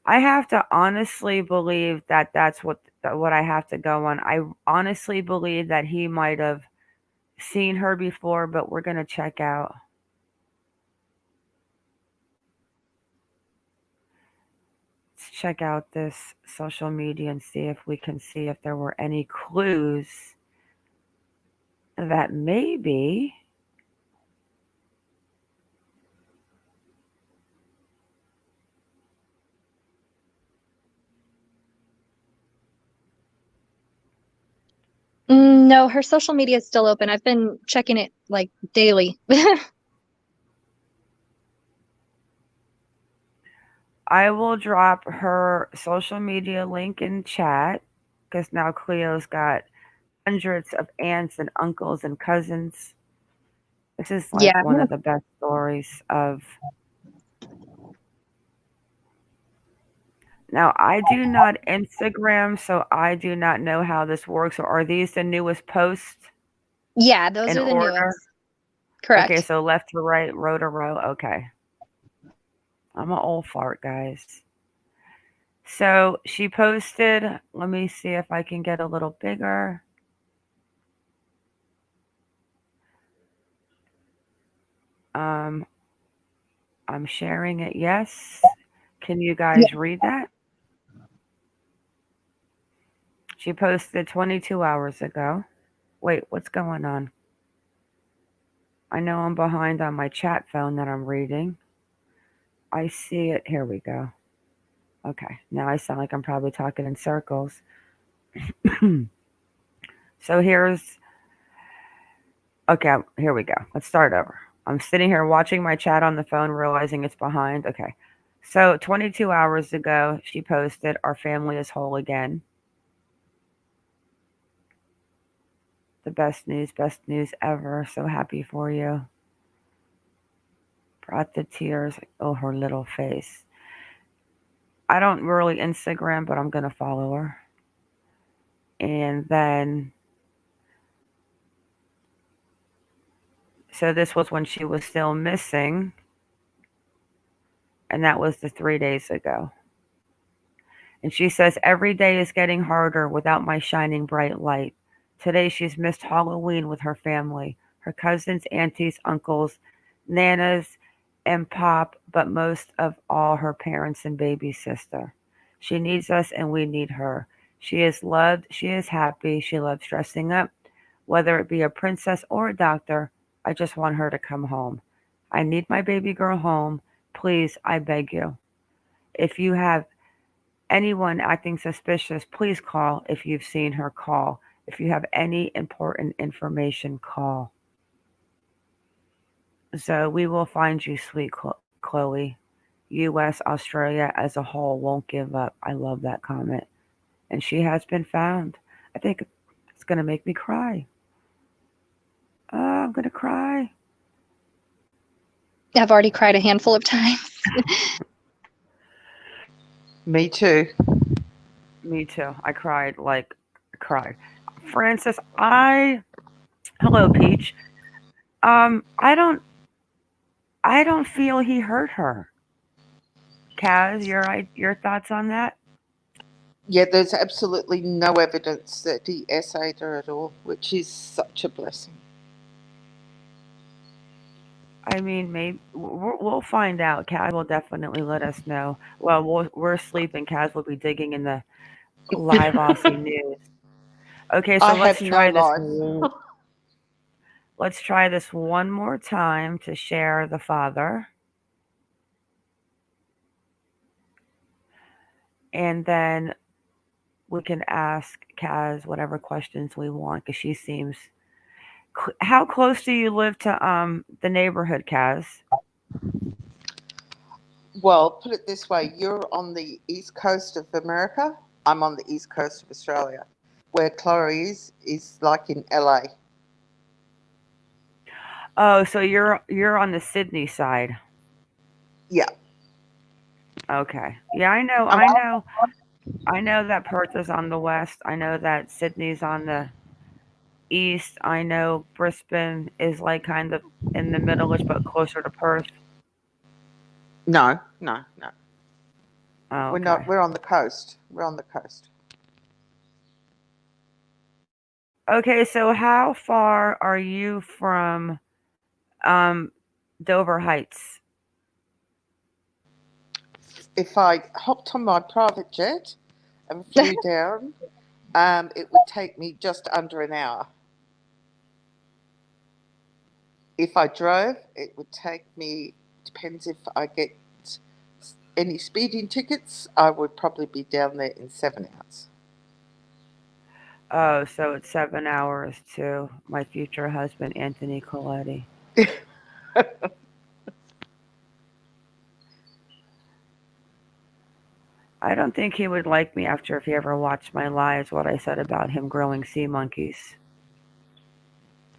I have to honestly believe that that's what I have to go on. I honestly believe that he might have seen her before, but we're going to check out. Let's check out this social media and see if we can see if there were any clues that maybe No, her social media is still open. I've been checking it like daily. I will drop her social media link in chat because now Cleo's got hundreds of aunts and uncles and cousins. This is like Yeah. one of the best stories of. Now, I do not Instagram, so I do not know how this works. Or are these the newest posts Yeah, those in are the order? newest. Okay, Correct. so left to right, row to row. Okay. I'm an old fart, guys. So she posted, let me see if I can get a little bigger. I'm sharing it. Yes. Can you guys read that? She posted 22 hours ago. Wait, what's going on? I know I'm behind on my chat phone that I'm reading. I see it. Here we go. Okay, now I sound like I'm probably talking in circles. So okay, here we go. Let's start over. I'm sitting here watching my chat on the phone, realizing it's behind. Okay. So 22 hours ago, she posted, "Our family is whole again. The best news ever. So happy for you." Brought the tears. Oh, her little face. I don't really Instagram, but I'm going to follow her. And then, so this was when she was still missing. And that was the 3 days ago. And she says, "Every day is getting harder without my shining bright light. Today she's missed Halloween with her family, her cousins, aunties, uncles, nanas, and pop, but most of all her parents and baby sister. She needs us and we need her. She is loved, she is happy, she loves dressing up. Whether it be a princess or a doctor, I just want her to come home. I need my baby girl home. Please, I beg you. If you have anyone acting suspicious, please call. If you've seen her, call. If you have any important information, call." So we will find you, sweet Chloe. US, Australia as a whole won't give up. I love that comment. And she has been found. I think it's going to make me cry. Oh, I'm going to cry. I've already cried a handful of times. Me too. Me too. I cried Francis, hello, Peach. I don't feel he hurt her. Kaz, your thoughts on that? Yeah, there's absolutely no evidence that he essayed her at all, which is such a blessing. I mean, maybe we'll find out. Kaz will definitely let us know. Well, we're sleeping. Kaz will be digging in the live Aussie news. Okay, so I have no life. Let's try this one more time to share the father. And then we can ask Kaz whatever questions we want because she seems. How close do you live to the neighborhood, Kaz? Well, put it this way, you're on the east coast of America. I'm on the east coast of Australia. Where Chloe is like in LA. Oh, so you're on the Sydney side. Yeah. Okay. Yeah, I know that Perth is on the west. I know that Sydney's on the east. I know Brisbane is like kind of in the middle-ish, but closer to Perth. No. Oh, okay. We're not. We're on the coast. We're on the coast. Okay, so how far are you from Dover Heights? If I hopped on my private jet and flew down, it would take me just under an hour. If I drove, it would take me, depends if I get any speeding tickets, I would probably be down there in 7 hours. Oh, so it's 7 hours to my future husband, Anthony Coletti. I don't think he would like me after if he ever watched my lives, what I said about him growing sea monkeys.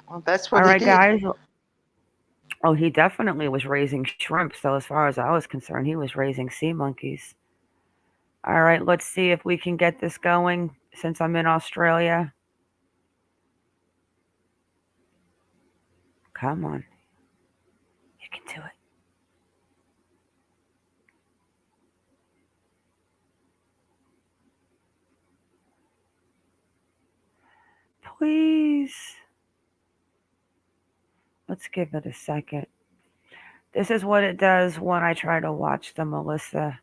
Well, that's All what he right, did. guys. Oh, he definitely was raising shrimp. So, as far as I was concerned, he was raising sea monkeys. All right, let's see if we can get this going since I'm in Australia. Come on. You can do it. Please. Let's give it a second. This is what it does when I try to watch the Melissa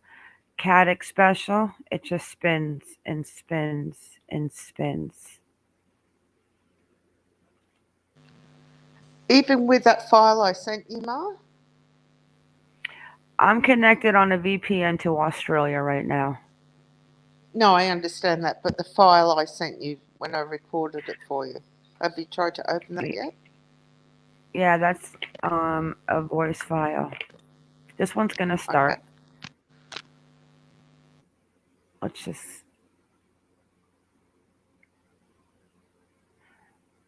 Caddick special. It just spins and spins and spins. Even with that file I sent you, Ma? I'm connected on a VPN to Australia right now. No, I understand that, but the file I sent you when I recorded it for you, have you tried to open that yet? Yeah, that's a voice file. This one's gonna start. Okay. Let's just.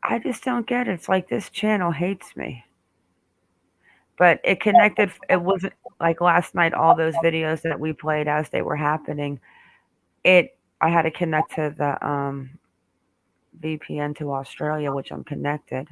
I just don't get it. It's like this channel hates me. But it connected. It wasn't like last night. All those videos that we played as they were happening. I had to connect to the VPN to Australia, which I'm connected.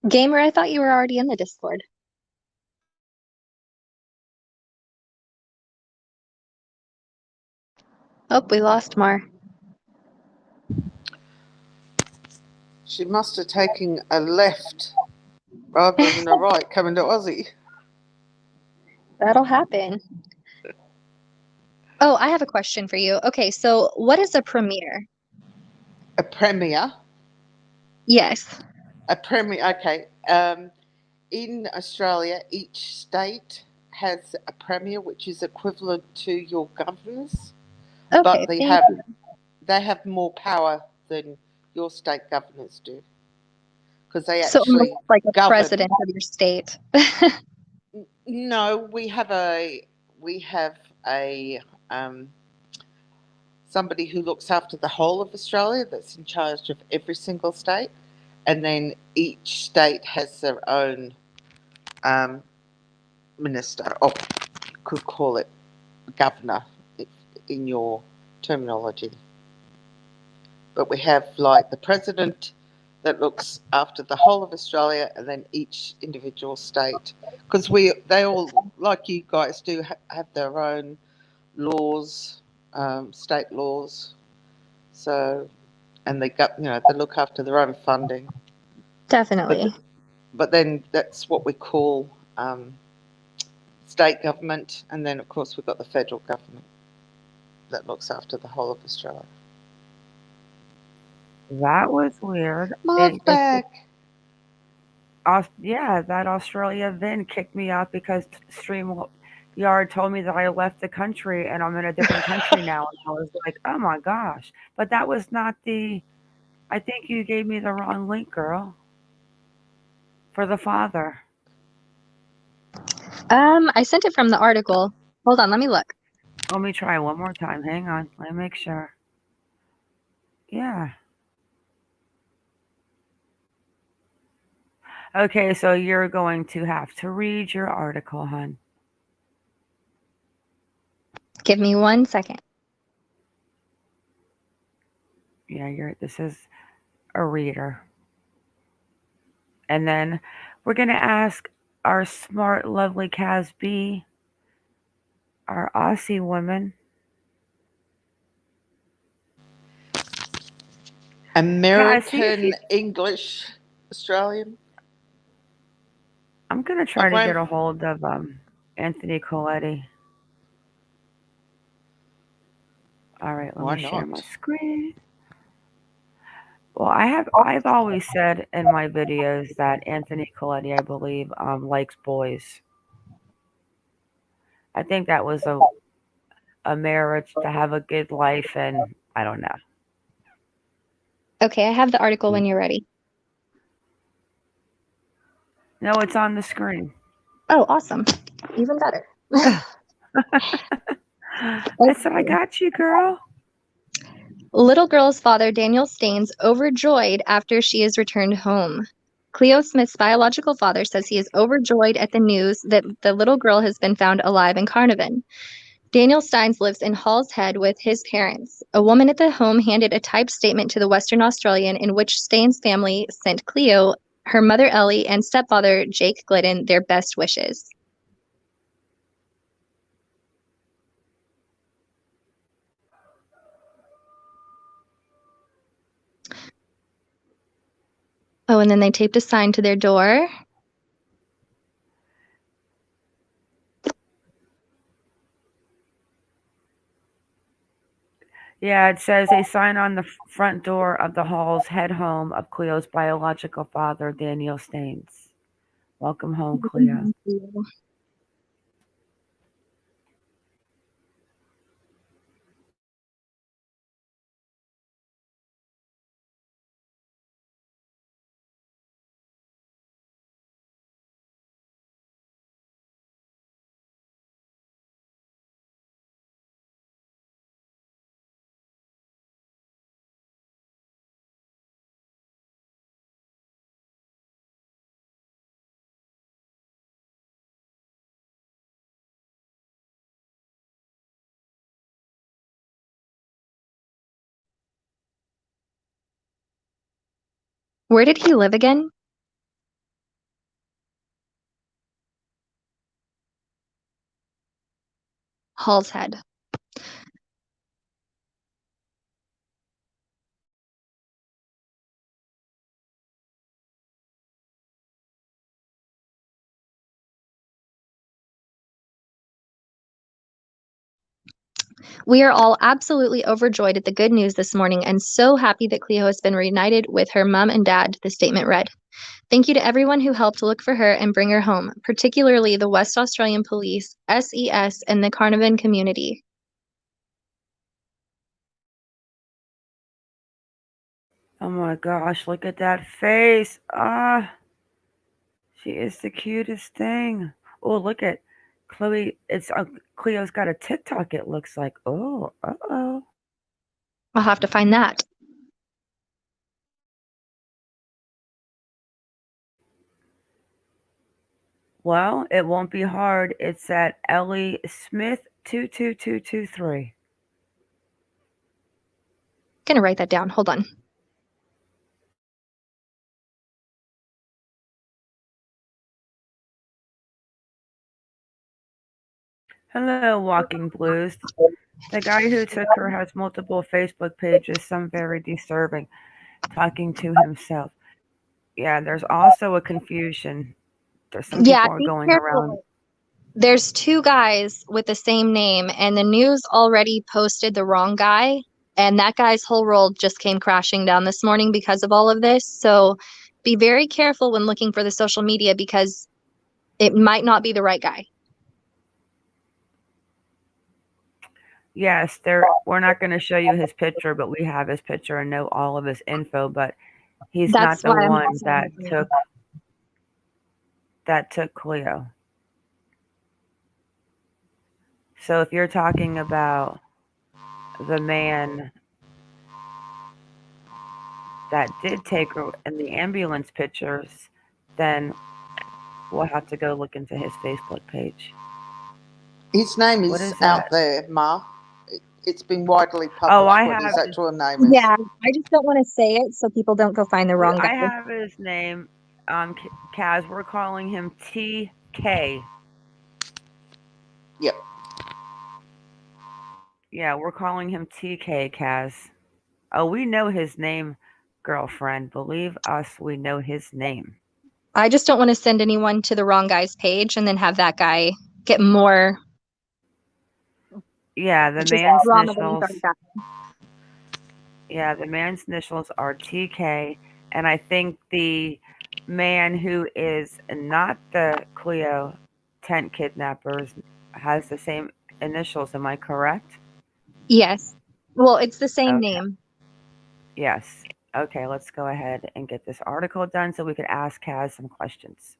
Gamer, I thought you were already in the Discord. Oh, we lost Mar. She must have taken a left rather than a right coming to Aussie. That'll happen. Oh, I have a question for you. Okay, so what is a premiere? A premier? Yes. A premier, okay. In Australia, each state has a premier, which is equivalent to your governors, Okay, but they thank you. have more power than your state governors do, because they So actually almost like a govern. president of your state. No, we have a somebody who looks after the whole of Australia that's in charge of every single state, and then each state has their own minister, or you could call it governor in your terminology. But we have like the president that looks after the whole of Australia, and then each individual state, because they all, like you guys do, have their own laws, state laws. So, and they look after their own funding. Definitely. But then that's what we call state government, and then of course we've got the federal government that looks after the whole of Australia. That was weird. Mark back. Yeah, that Australia then kicked me out because StreamYard told me that I left the country and I'm in a different country now. And I was like, oh my gosh. But that was not I think you gave me the wrong link, girl. For the father. I sent it from the article. Hold on, let me look. Let me try one more time. Hang on. Let me make sure. Yeah. Okay, so you're going to have to read your article, hon. Give me 1 second. Yeah, this is a reader. And then we're going to ask our smart, lovely Kaz B, our Aussie woman. American, English, Australian? I'm gonna try to get a hold of Anthony Coletti. All right, let Why me share not? my screen. Well, I've always said in my videos that Anthony Coletti, I believe, likes boys. I think that was a marriage to have a good life, and I don't know. Okay, I have the article when you're ready. No, it's on the screen. Oh, awesome. Even better. I said, I got you, girl. Little girl's father, Daniel Staines, overjoyed after she is returned home. Cleo Smith's biological father says he is overjoyed at the news that the little girl has been found alive in Carnarvon. Daniel Staines lives in Hall's Head with his parents. A woman at the home handed a typed statement to the Western Australian in which Staines' family sent Cleo, her mother Ellie, and stepfather Jake Glidden their best wishes. Oh, and then they taped a sign to their door. Yeah, it says a sign on the front door of the Hall's Head home of Cleo's biological father, Daniel Staines. Welcome home, Cleo. Where did he live again? Hall's Head. We are all absolutely overjoyed at the good news this morning and so happy that Cleo has been reunited with her mom and dad, the statement read. Thank you to everyone who helped look for her and bring her home, particularly the West Australian Police, SES, and the Carnarvon community. Oh my gosh, look at that face. Ah, she is the cutest thing. Oh, look at Chloe. It's Cleo's got a TikTok, it looks like. Oh, uh-oh. I'll have to find that. Well, it won't be hard. It's at Ellie Smith 22223. Gonna write that down. Hold on. Hello, Walking Blues. The guy who took her has multiple Facebook pages, some very disturbing, talking to himself. Yeah, there's also a confusion. There's some Yeah, people are be going around. careful. There's two guys with the same name, and the news already posted the wrong guy, and that guy's whole world just came crashing down this morning because of all of this. So be very careful when looking for the social media because it might not be the right guy. Yes, we're not going to show you his picture, but we have his picture and know all of his info, but he's That's not the why I'm one asking you. that took Cleo. So if you're talking about the man that did take her in the ambulance pictures, then we'll have to go look into his Facebook page. His name What is is that? out there, Ma. It's been widely published I what his have actual name is. Yeah, I just don't want to say it so people don't go find the wrong guy. I have his name, Kaz. We're calling him TK. Yep. Yeah, we're calling him TK, Kaz. Oh, we know his name girlfriend. Believe us, we know his name. I just don't want to send anyone to the wrong guy's page and then have that guy get more Yeah, the just man's drama than he's initials. already got. Yeah, the man's initials are TK, and I think the man who is not the Cleo tent kidnappers has the same initials. Am I correct? Yes. Well, it's the same Okay. name. Yes. Okay, let's go ahead and get this article done so we could ask Kaz some questions.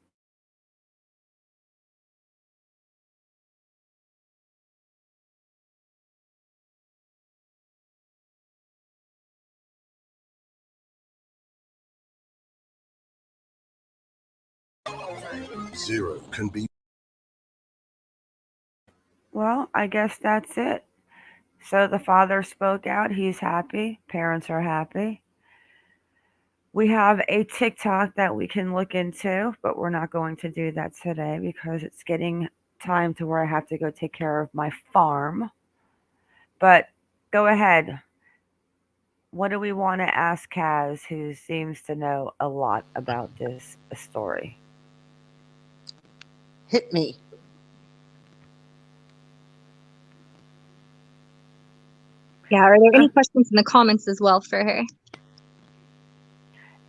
Zero can be. Well, I guess that's it. So the father spoke out. He's happy. Parents are happy. We have a TikTok that we can look into, but we're not going to do that today because it's getting time to where I have to go take care of my farm. But go ahead. What do we want to ask Kaz, who seems to know a lot about this story? Hit me. Yeah, are there any questions in the comments as well for her?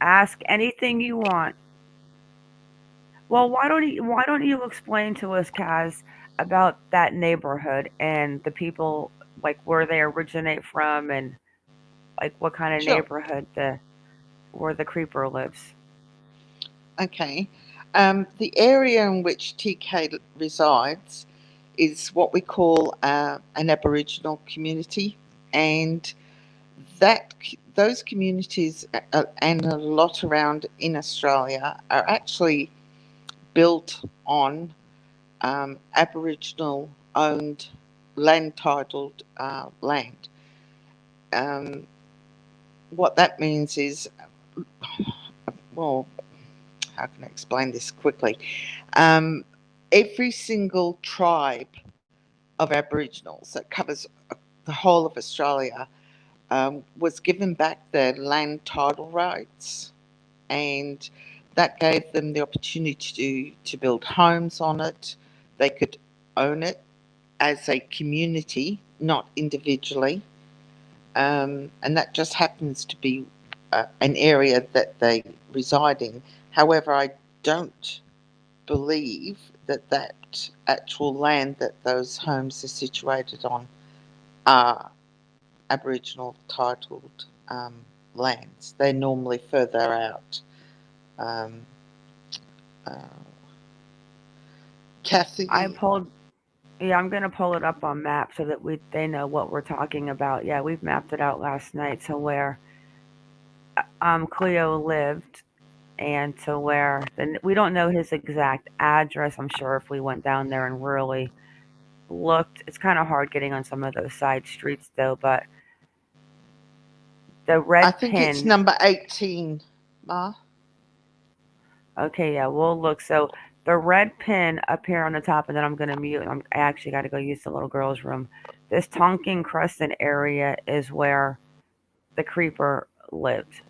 Ask anything you want. Well, why don't you explain to us, Kaz, about that neighborhood and the people, like where they originate from and like what kind of Sure. neighborhood where the creeper lives? Okay. The area in which TK resides is what we call an Aboriginal community, and those communities and a lot around in Australia are actually built on Aboriginal owned land titled land. What that means is, well, how can I explain this quickly? Every single tribe of Aboriginals that covers the whole of Australia was given back their land title rights, and that gave them the opportunity to build homes on it. They could own it as a community, not individually. And that just happens to be an area that they reside in. However, I don't believe that actual land that those homes are situated on are Aboriginal titled lands. They're normally further out. Kathy? Yeah, I'm gonna pull it up on map so that they know what we're talking about. Yeah, we've mapped it out last night to where Cleo lived and to where we don't know his exact address. I'm sure if we went down there and really looked, it's kind of hard getting on some of those side streets though, but the red I think pin. it's number 18, Ma. Okay, yeah, we'll look. So the red pin up here on the top, and then I'm going to mute. I actually got to go use the little girl's room. This Tonkin Crescent area is where the creeper lived.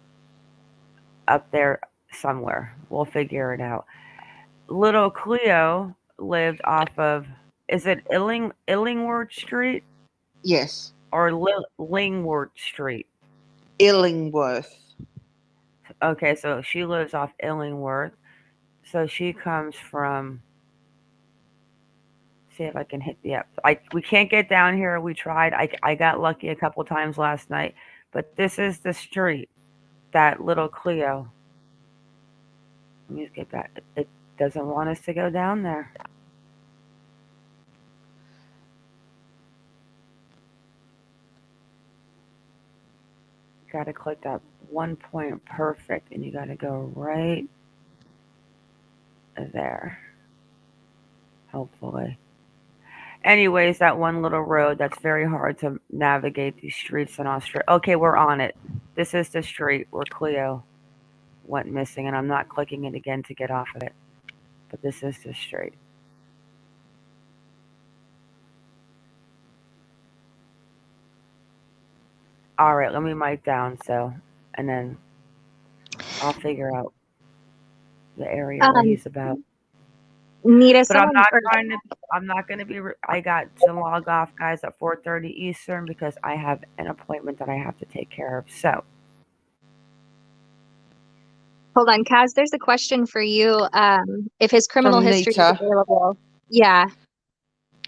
Up there somewhere. We'll figure it out. Little Cleo lived off of, is it Illingworth Street? Yes. Or Lingworth Street? Illingworth. Okay, so she lives off Illingworth. So she comes from, see if I can hit the app. We can't get down here. We tried. I got lucky a couple times last night. But this is the street that little Cleo. Let me just get back. It doesn't want us to go down there. Got to click that 1 point perfect, and you got to go right there. Hopefully. Anyways, that one little road that's very hard to navigate these streets in Australia. Okay, we're on it. This is the street where Cleo went missing, and I'm not clicking it again to get off of it. But this is the street. All right, let me mic down and then I'll figure out the area where he's about. Nita, But I'm someone not or trying to. I'm not going to be. I got to log off, guys, at 4:30 Eastern because I have an appointment that I have to take care of. So hold on, Kaz, there's a question for you. If his criminal From history is Nita. available. Yeah.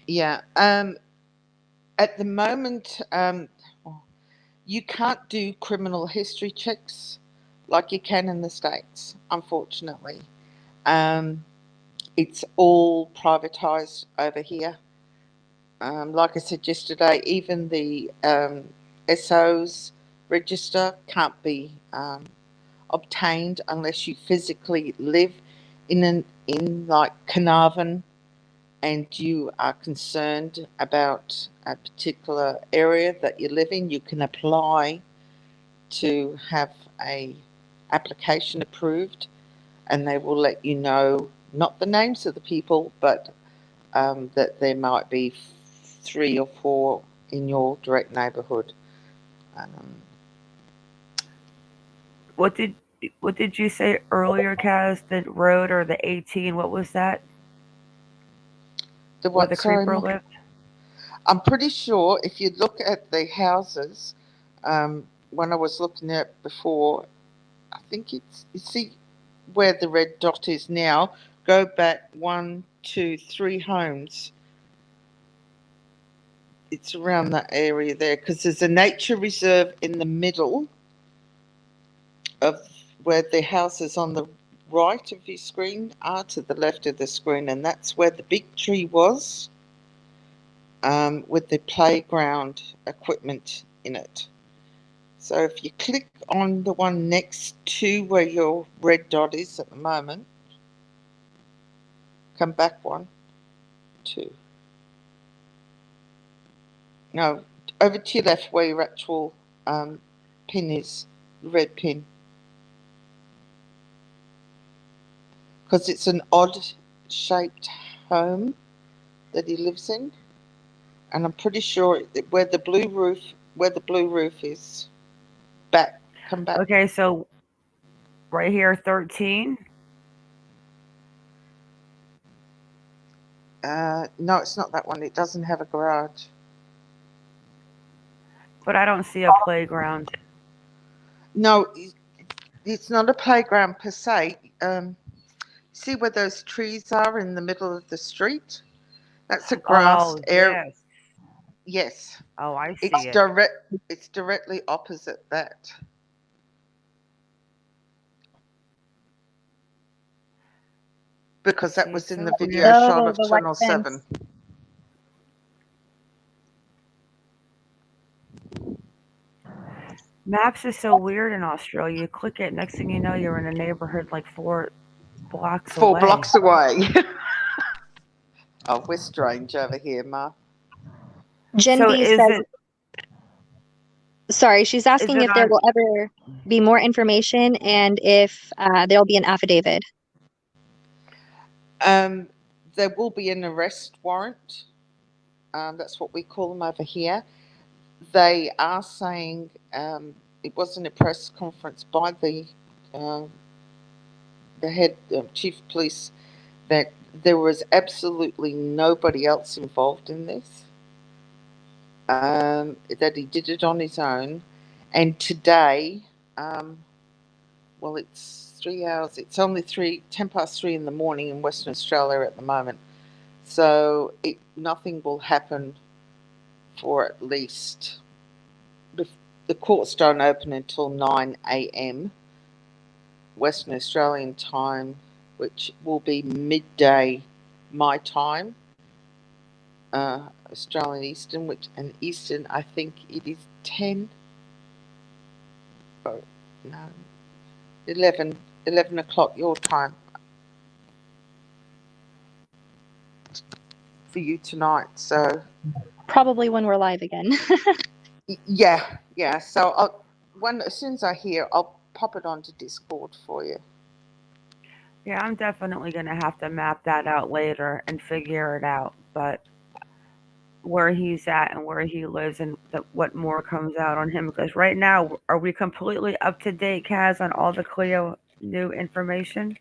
Yeah. At the moment, you can't do criminal history checks like you can in the States, unfortunately. It's all privatised over here. Like I said yesterday, even the SO's register can't be obtained unless you physically live in like Carnarvon and you are concerned about a particular area that you live in. You can apply to have a application approved, and they will let you know not the names of the people, but that there might be 3 or 4 in your direct neighbourhood. what did you say earlier, Kaz? The road or the 18? What was that? The Where what? the Sorry, creeper Mark? lived? I'm pretty sure if you look at the houses, when I was looking at before, I think it's, you see where the red dot is now, go back 1, 2, 3 homes. It's around that area there because there's a nature reserve in the middle of where the houses on the right of your screen are to the left of the screen, and that's where the big tree was with the playground equipment in it. So if you click on the one next to where your red dot is at the moment, come back 1, 2. No, over to your left where your actual pin is, the red pin. Because it's an odd-shaped home that he lives in, and I'm pretty sure where the blue roof is, come back. Okay, so right here, 13. No, it's not that one. It doesn't have a garage. But I don't see a playground. No, it's not a playground per se. See where those trees are in the middle of the street? That's a grassed Oh, area. yes. Yes. Oh, I see it. It's directly opposite that. Because that was in the video shot of the white Channel fence. 7. Maps is so weird in Australia. You click it, next thing you know, you're in a neighborhood like 4 blocks 4 away. blocks away. Oh, we're strange over here, Ma. Jen So B is says, it? sorry, she's asking it if there on- will ever be more information and if there'll be an affidavit. There will be an arrest warrant. That's what we call them over here. They are saying it wasn't a press conference by the head chief of police that there was absolutely nobody else involved in this. That he did it on his own, and today, well, it's 3 hours. It's only 10 past 3 in the morning in Western Australia at the moment. So nothing will happen for at least, the courts don't open until 9 a.m. Western Australian time, which will be midday my time, Australian Eastern, and Eastern, I think it is 10, oh, no, 11 o'clock your time for you tonight. So Probably when we're live again. yeah. So as soon as I hear, I'll pop it onto Discord for you. Yeah, I'm definitely going to have to map that out later and figure it out. But where he's at and where he lives and what more comes out on him. Because right now, are we completely up to date, Kaz, on all the Cleo new information?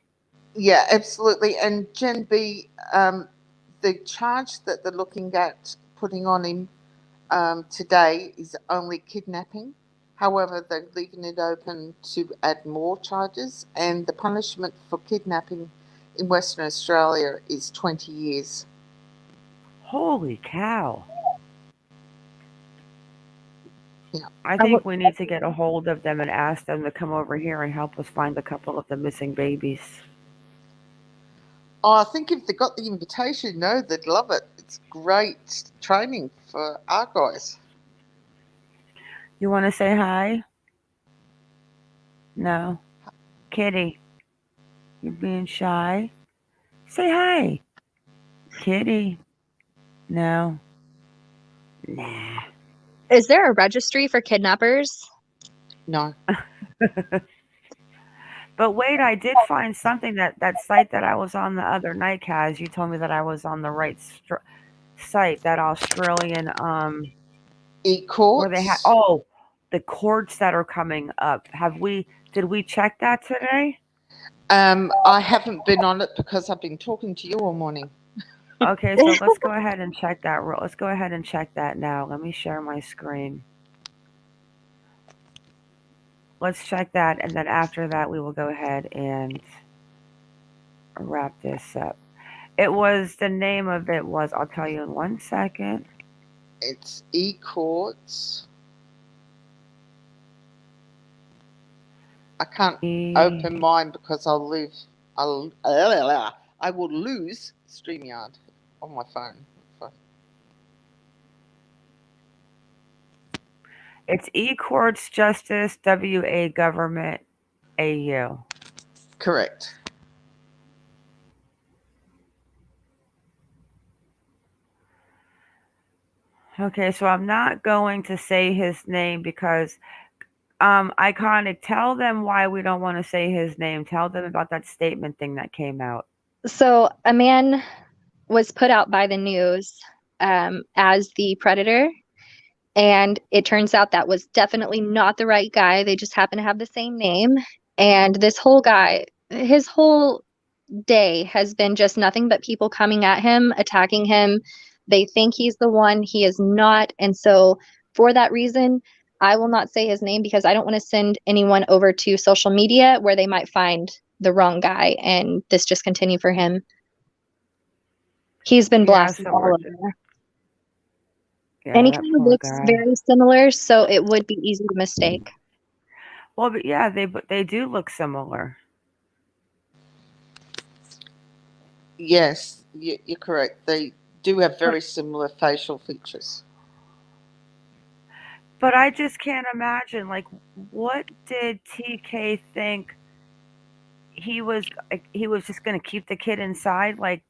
Yeah, absolutely. And Gen B, the charge that they're looking at putting on him today is only kidnapping. However, they're leaving it open to add more charges, and the punishment for kidnapping in Western Australia is 20 years. Holy cow. Yeah. I think we need to get a hold of them and ask them to come over here and help us find a couple of the missing babies. Oh, I think if they got the invitation, no, they'd love it. It's great training for our guys. You want to say hi? No. Kitty, you're being shy? Say hi. Kitty. No. Nah. Is there a registry for kidnappers? No. But wait, I did find something that site that I was on the other night, Kaz. You told me that I was on the right site. That Australian e-courts. where they had the courts that are coming up. Did we check that today? I haven't been on it because I've been talking to you all morning. Okay, so let's go ahead and check that. Let's go ahead and check that now. Let me share my screen. Let's check that, and then after that, we will go ahead and wrap this up. The name of it was, I'll tell you in 1 second. It's e-courts. I can't open mine because I will lose StreamYard on my phone. It's eCourts Justice WA Government AU. Correct. Okay, so I'm not going to say his name because Iconic, tell them why we don't want to say his name. Tell them about that statement thing that came out. So a man was put out by the news as the predator, and it turns out that was definitely not the right guy. They just happen to have the same name. And this whole guy, his whole day has been just nothing but people coming at him, attacking him. They think he's the one. He is not. And so for that reason, I will not say his name because I don't want to send anyone over to social media where they might find the wrong guy and this just continue for him. He's been blasted all over. And he kind of looks very similar, so it would be easy to mistake. Well, but yeah, they do look similar. Yes, you're correct. They do have very similar facial features. But I just can't imagine, like, what did TK think? He was just going to keep the kid inside, like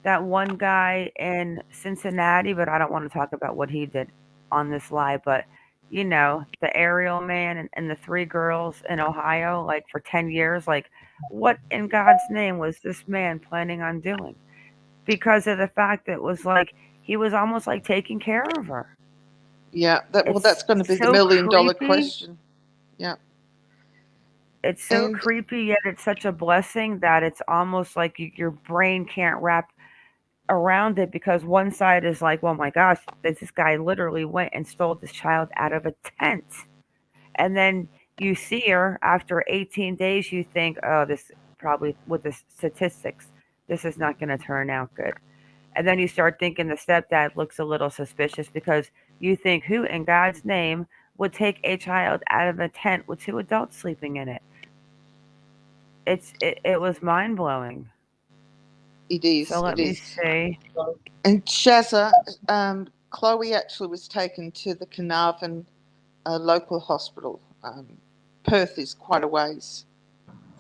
that one guy in Cincinnati, but I don't want to talk about what he did on this live, but you know, the aerial man and the 3 girls in Ohio, like for 10 years, like what in God's name was this man planning on doing? Because of the fact that it was like he was almost like taking care of her. Yeah, that's going to be the $1 million question. Yeah. It's so creepy, yet it's such a blessing that it's almost like your brain can't wrap around it because one side is like, well, my gosh, this guy literally went and stole this child out of a tent. And then you see her after 18 days, you think, oh, this probably with the statistics, this is not going to turn out good. And then you start thinking the stepdad looks a little suspicious because you think, who in God's name would take a child out of a tent with 2 adults sleeping in it? It was mind blowing. It is. So let me see. And Shazza, Chloe actually was taken to the Carnarvon local hospital. Perth is quite a ways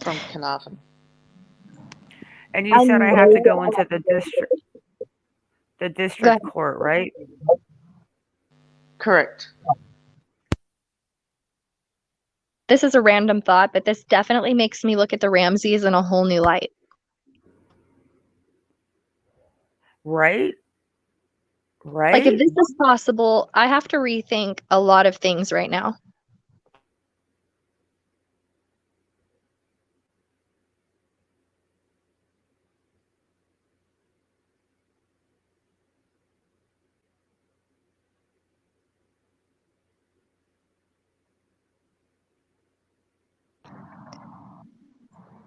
from Carnarvon. And you said I have to go into the district court, right? Correct. This is a random thought, but this definitely makes me look at the Ramseys in a whole new light. Right? Right? Like, if this is possible, I have to rethink a lot of things right now.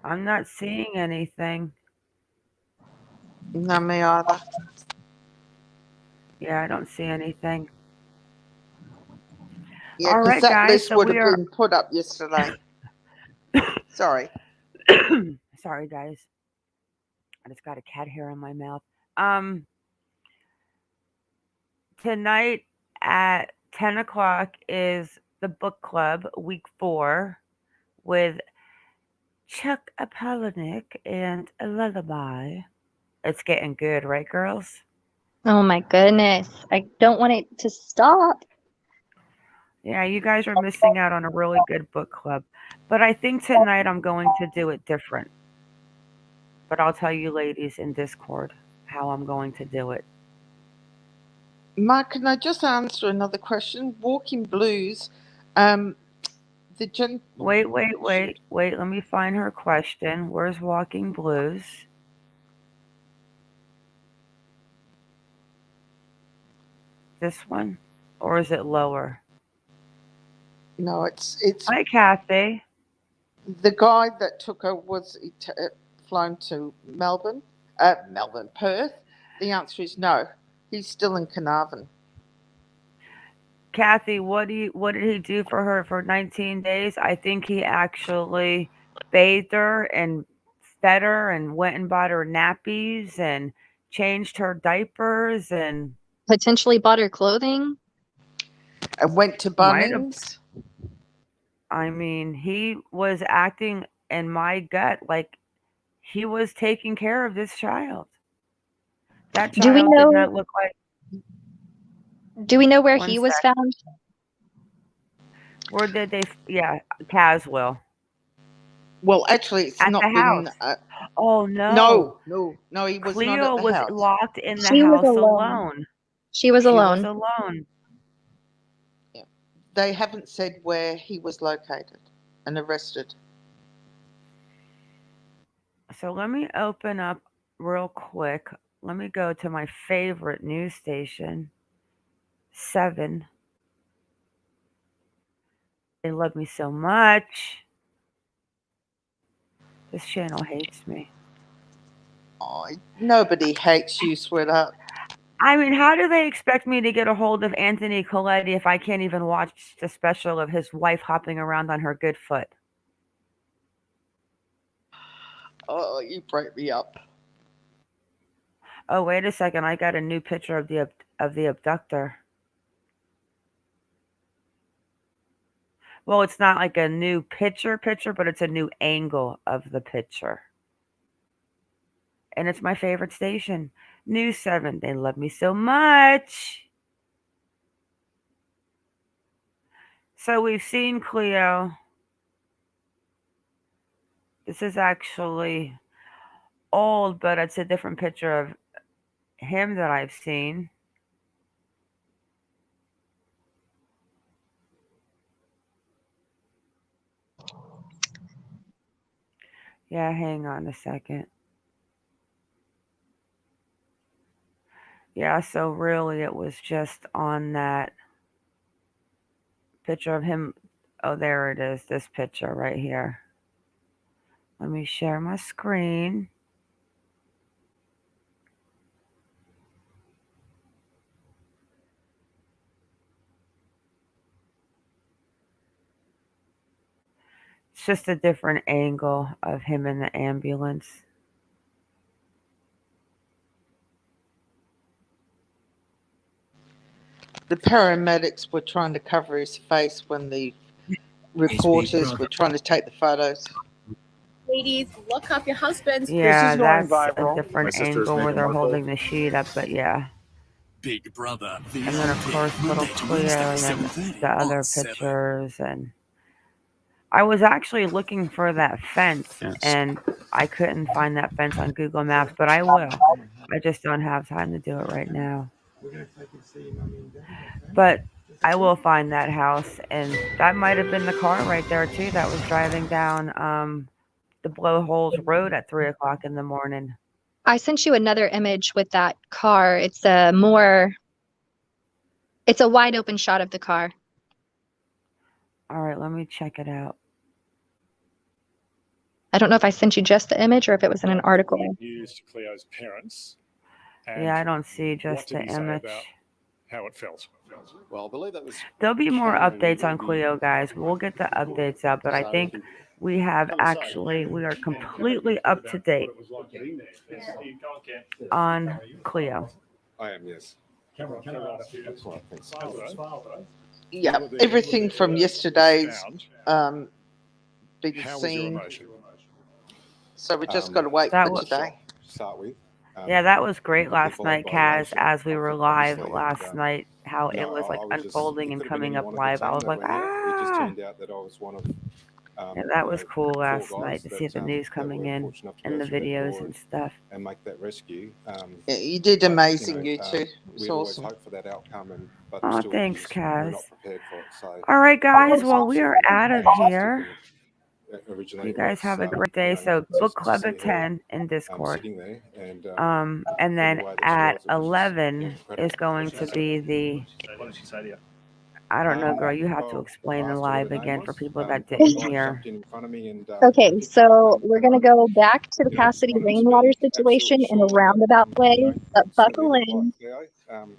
I'm not seeing anything. No, me either. Yeah, I don't see anything. Yeah, All because right, that guys. list So would we have are. been put up yesterday. Sorry. Sorry, guys. I just got a cat hair in my mouth. Um, Tonight at 10 o'clock is the book club, week 4, with Chuck Apollonik and a lullaby. It's getting good, right, girls? Oh my goodness. I don't want it to stop. Yeah, you guys are missing out on a really good book club. But I think tonight I'm going to do it different. But I'll tell you ladies in Discord how I'm going to do it. Mark, can I just answer another question? Walking Blues, the gen. Wait. Let me find her question. Where's Walking Blues? This one? Or is it lower? No, it's Hi, Kathy. the guy that took her was flown to Perth. The answer is no. He's still in Carnarvon. Kathy, what did he do for her for 19 days? I think he actually bathed her and fed her and went and bought her nappies and changed her diapers and Potentially bought her clothing. And went to might have. Bunnings. I mean, he was acting in my gut like he was taking care of this child. That Do we child did know not look like. where One he was sec. found? Where did they? Yeah, Caswell. Well, actually, it's At not the been. house. Oh no. No, he was not Cleo at the was house. locked in the She was house alone. alone. She was She was alone. alone. They haven't said where he was located and arrested. So let me open up real quick. Let me go to my favorite news station, 7. They love me so much. This channel hates me. Oh, nobody hates you, sweetheart. I mean, how do they expect me to get a hold of Anthony Coletti if I can't even watch the special of his wife hopping around on her good foot? Oh, you break me up. Oh, wait a second. I got a new picture of the abductor. Well, it's not like a new picture, but it's a new angle of the picture. And it's my favorite station. News 7. They love me so much. So we've seen Cleo. This is actually old, but it's a different picture of him that I've seen. Yeah, hang on a second. Yeah, so really it was just on that picture of him. Oh, there it is. This picture right here. Let me share my screen. It's just a different angle of him in the ambulance. The paramedics were trying to cover his face when the reporters were trying to take the photos. Ladies, look up your husbands. Yeah, that's a different angle where they're holding the sheet up, but yeah. Big Brother. And then, of course, little Cleo and then the other pictures. And I was actually looking for that fence, and I couldn't find that fence on Google Maps, but I will. I just don't have time to do it right now. But I will find that house, and that might have been the car right there, too, that was driving down the Blowholes Road at 3 o'clock in the morning. I sent you another image with that car. It's a wide open shot of the car. All right, let me check it out. I don't know if I sent you just the image or if it was in an article. News to Cleo's parents. Yeah, I don't see just the image. How it felt. Well, I believe that was. There'll be more updates on Cleo, guys. We'll get the updates up, but I think we are completely up to date on Cleo. I am, yes. Yeah, everything from yesterday's been seen. So we just got to wait for today. Start with. Yeah, that was great last night, Kaz, as we were live last night, how it was like unfolding and coming up live. I was like, It just turned out that I was one of. Yeah, that was cool last night to see the news coming in and the videos and stuff. And make that rescue. Yeah, you did amazing, you two. It was awesome. Hope for that outcome, but oh, still, thanks, Kaz. we're not prepared for it, so. All right, guys. Well, we are out of here. You guys have a great day. So book club at 10 in Discord. And then at 11 is going to be the. I don't know, girl. You have to explain the live again for people that didn't hear. Okay, so we're going to go back to the Cassidy rainwater situation in a roundabout way, but buckle in.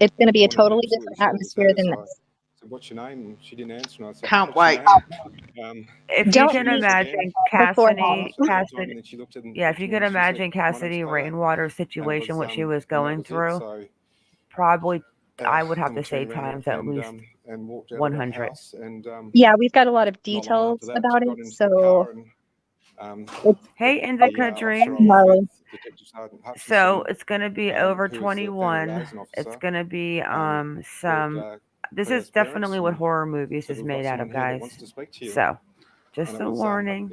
It's going to be a totally different atmosphere than this. What's your name? She didn't answer. And I said, can't wait. If you can imagine Cassidy, yeah, if you can imagine Cassidy rainwater situation, what she was going through, probably I would have to say times at least 100. Yeah, we've got a lot of details about it, so. Hey, Indica Dream. So it's going to be over 21. It's going to be some. This is definitely what horror movies is made out of, guys. So, just a warning.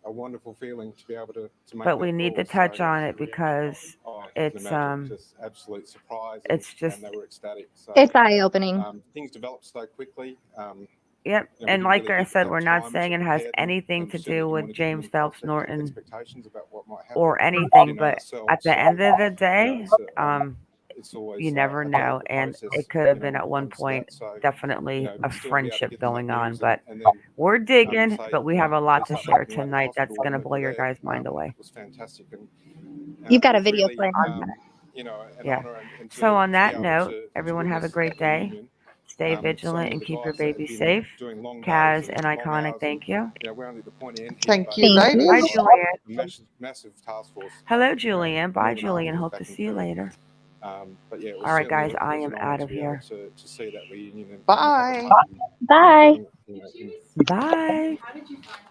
A wonderful feeling to be able to make but we need to touch on it because it's just absolute surprise. It's just and they were ecstatic. So, it's eye-opening. Things develop so quickly. Yep, and like I said, we're not saying it has anything to do with James Phelps Norton or anything, but at the end of the day, you never know, and it could have been at one point definitely a friendship going on, but we're digging, but we have a lot to share tonight that's going to blow your guys' mind away. You've got a video playing on that. Yeah. So on that note, everyone have a great day. Stay vigilant and keep your baby safe. Kaz and Iconic, thank you. Thank you, ladies. Bye, Julian. Massive task force. Hello, Julian. Bye, Julian. Hope to see you later. But yeah, all right, guys, I am out of here. To see that reunion. Bye. Bye. Bye. How did you find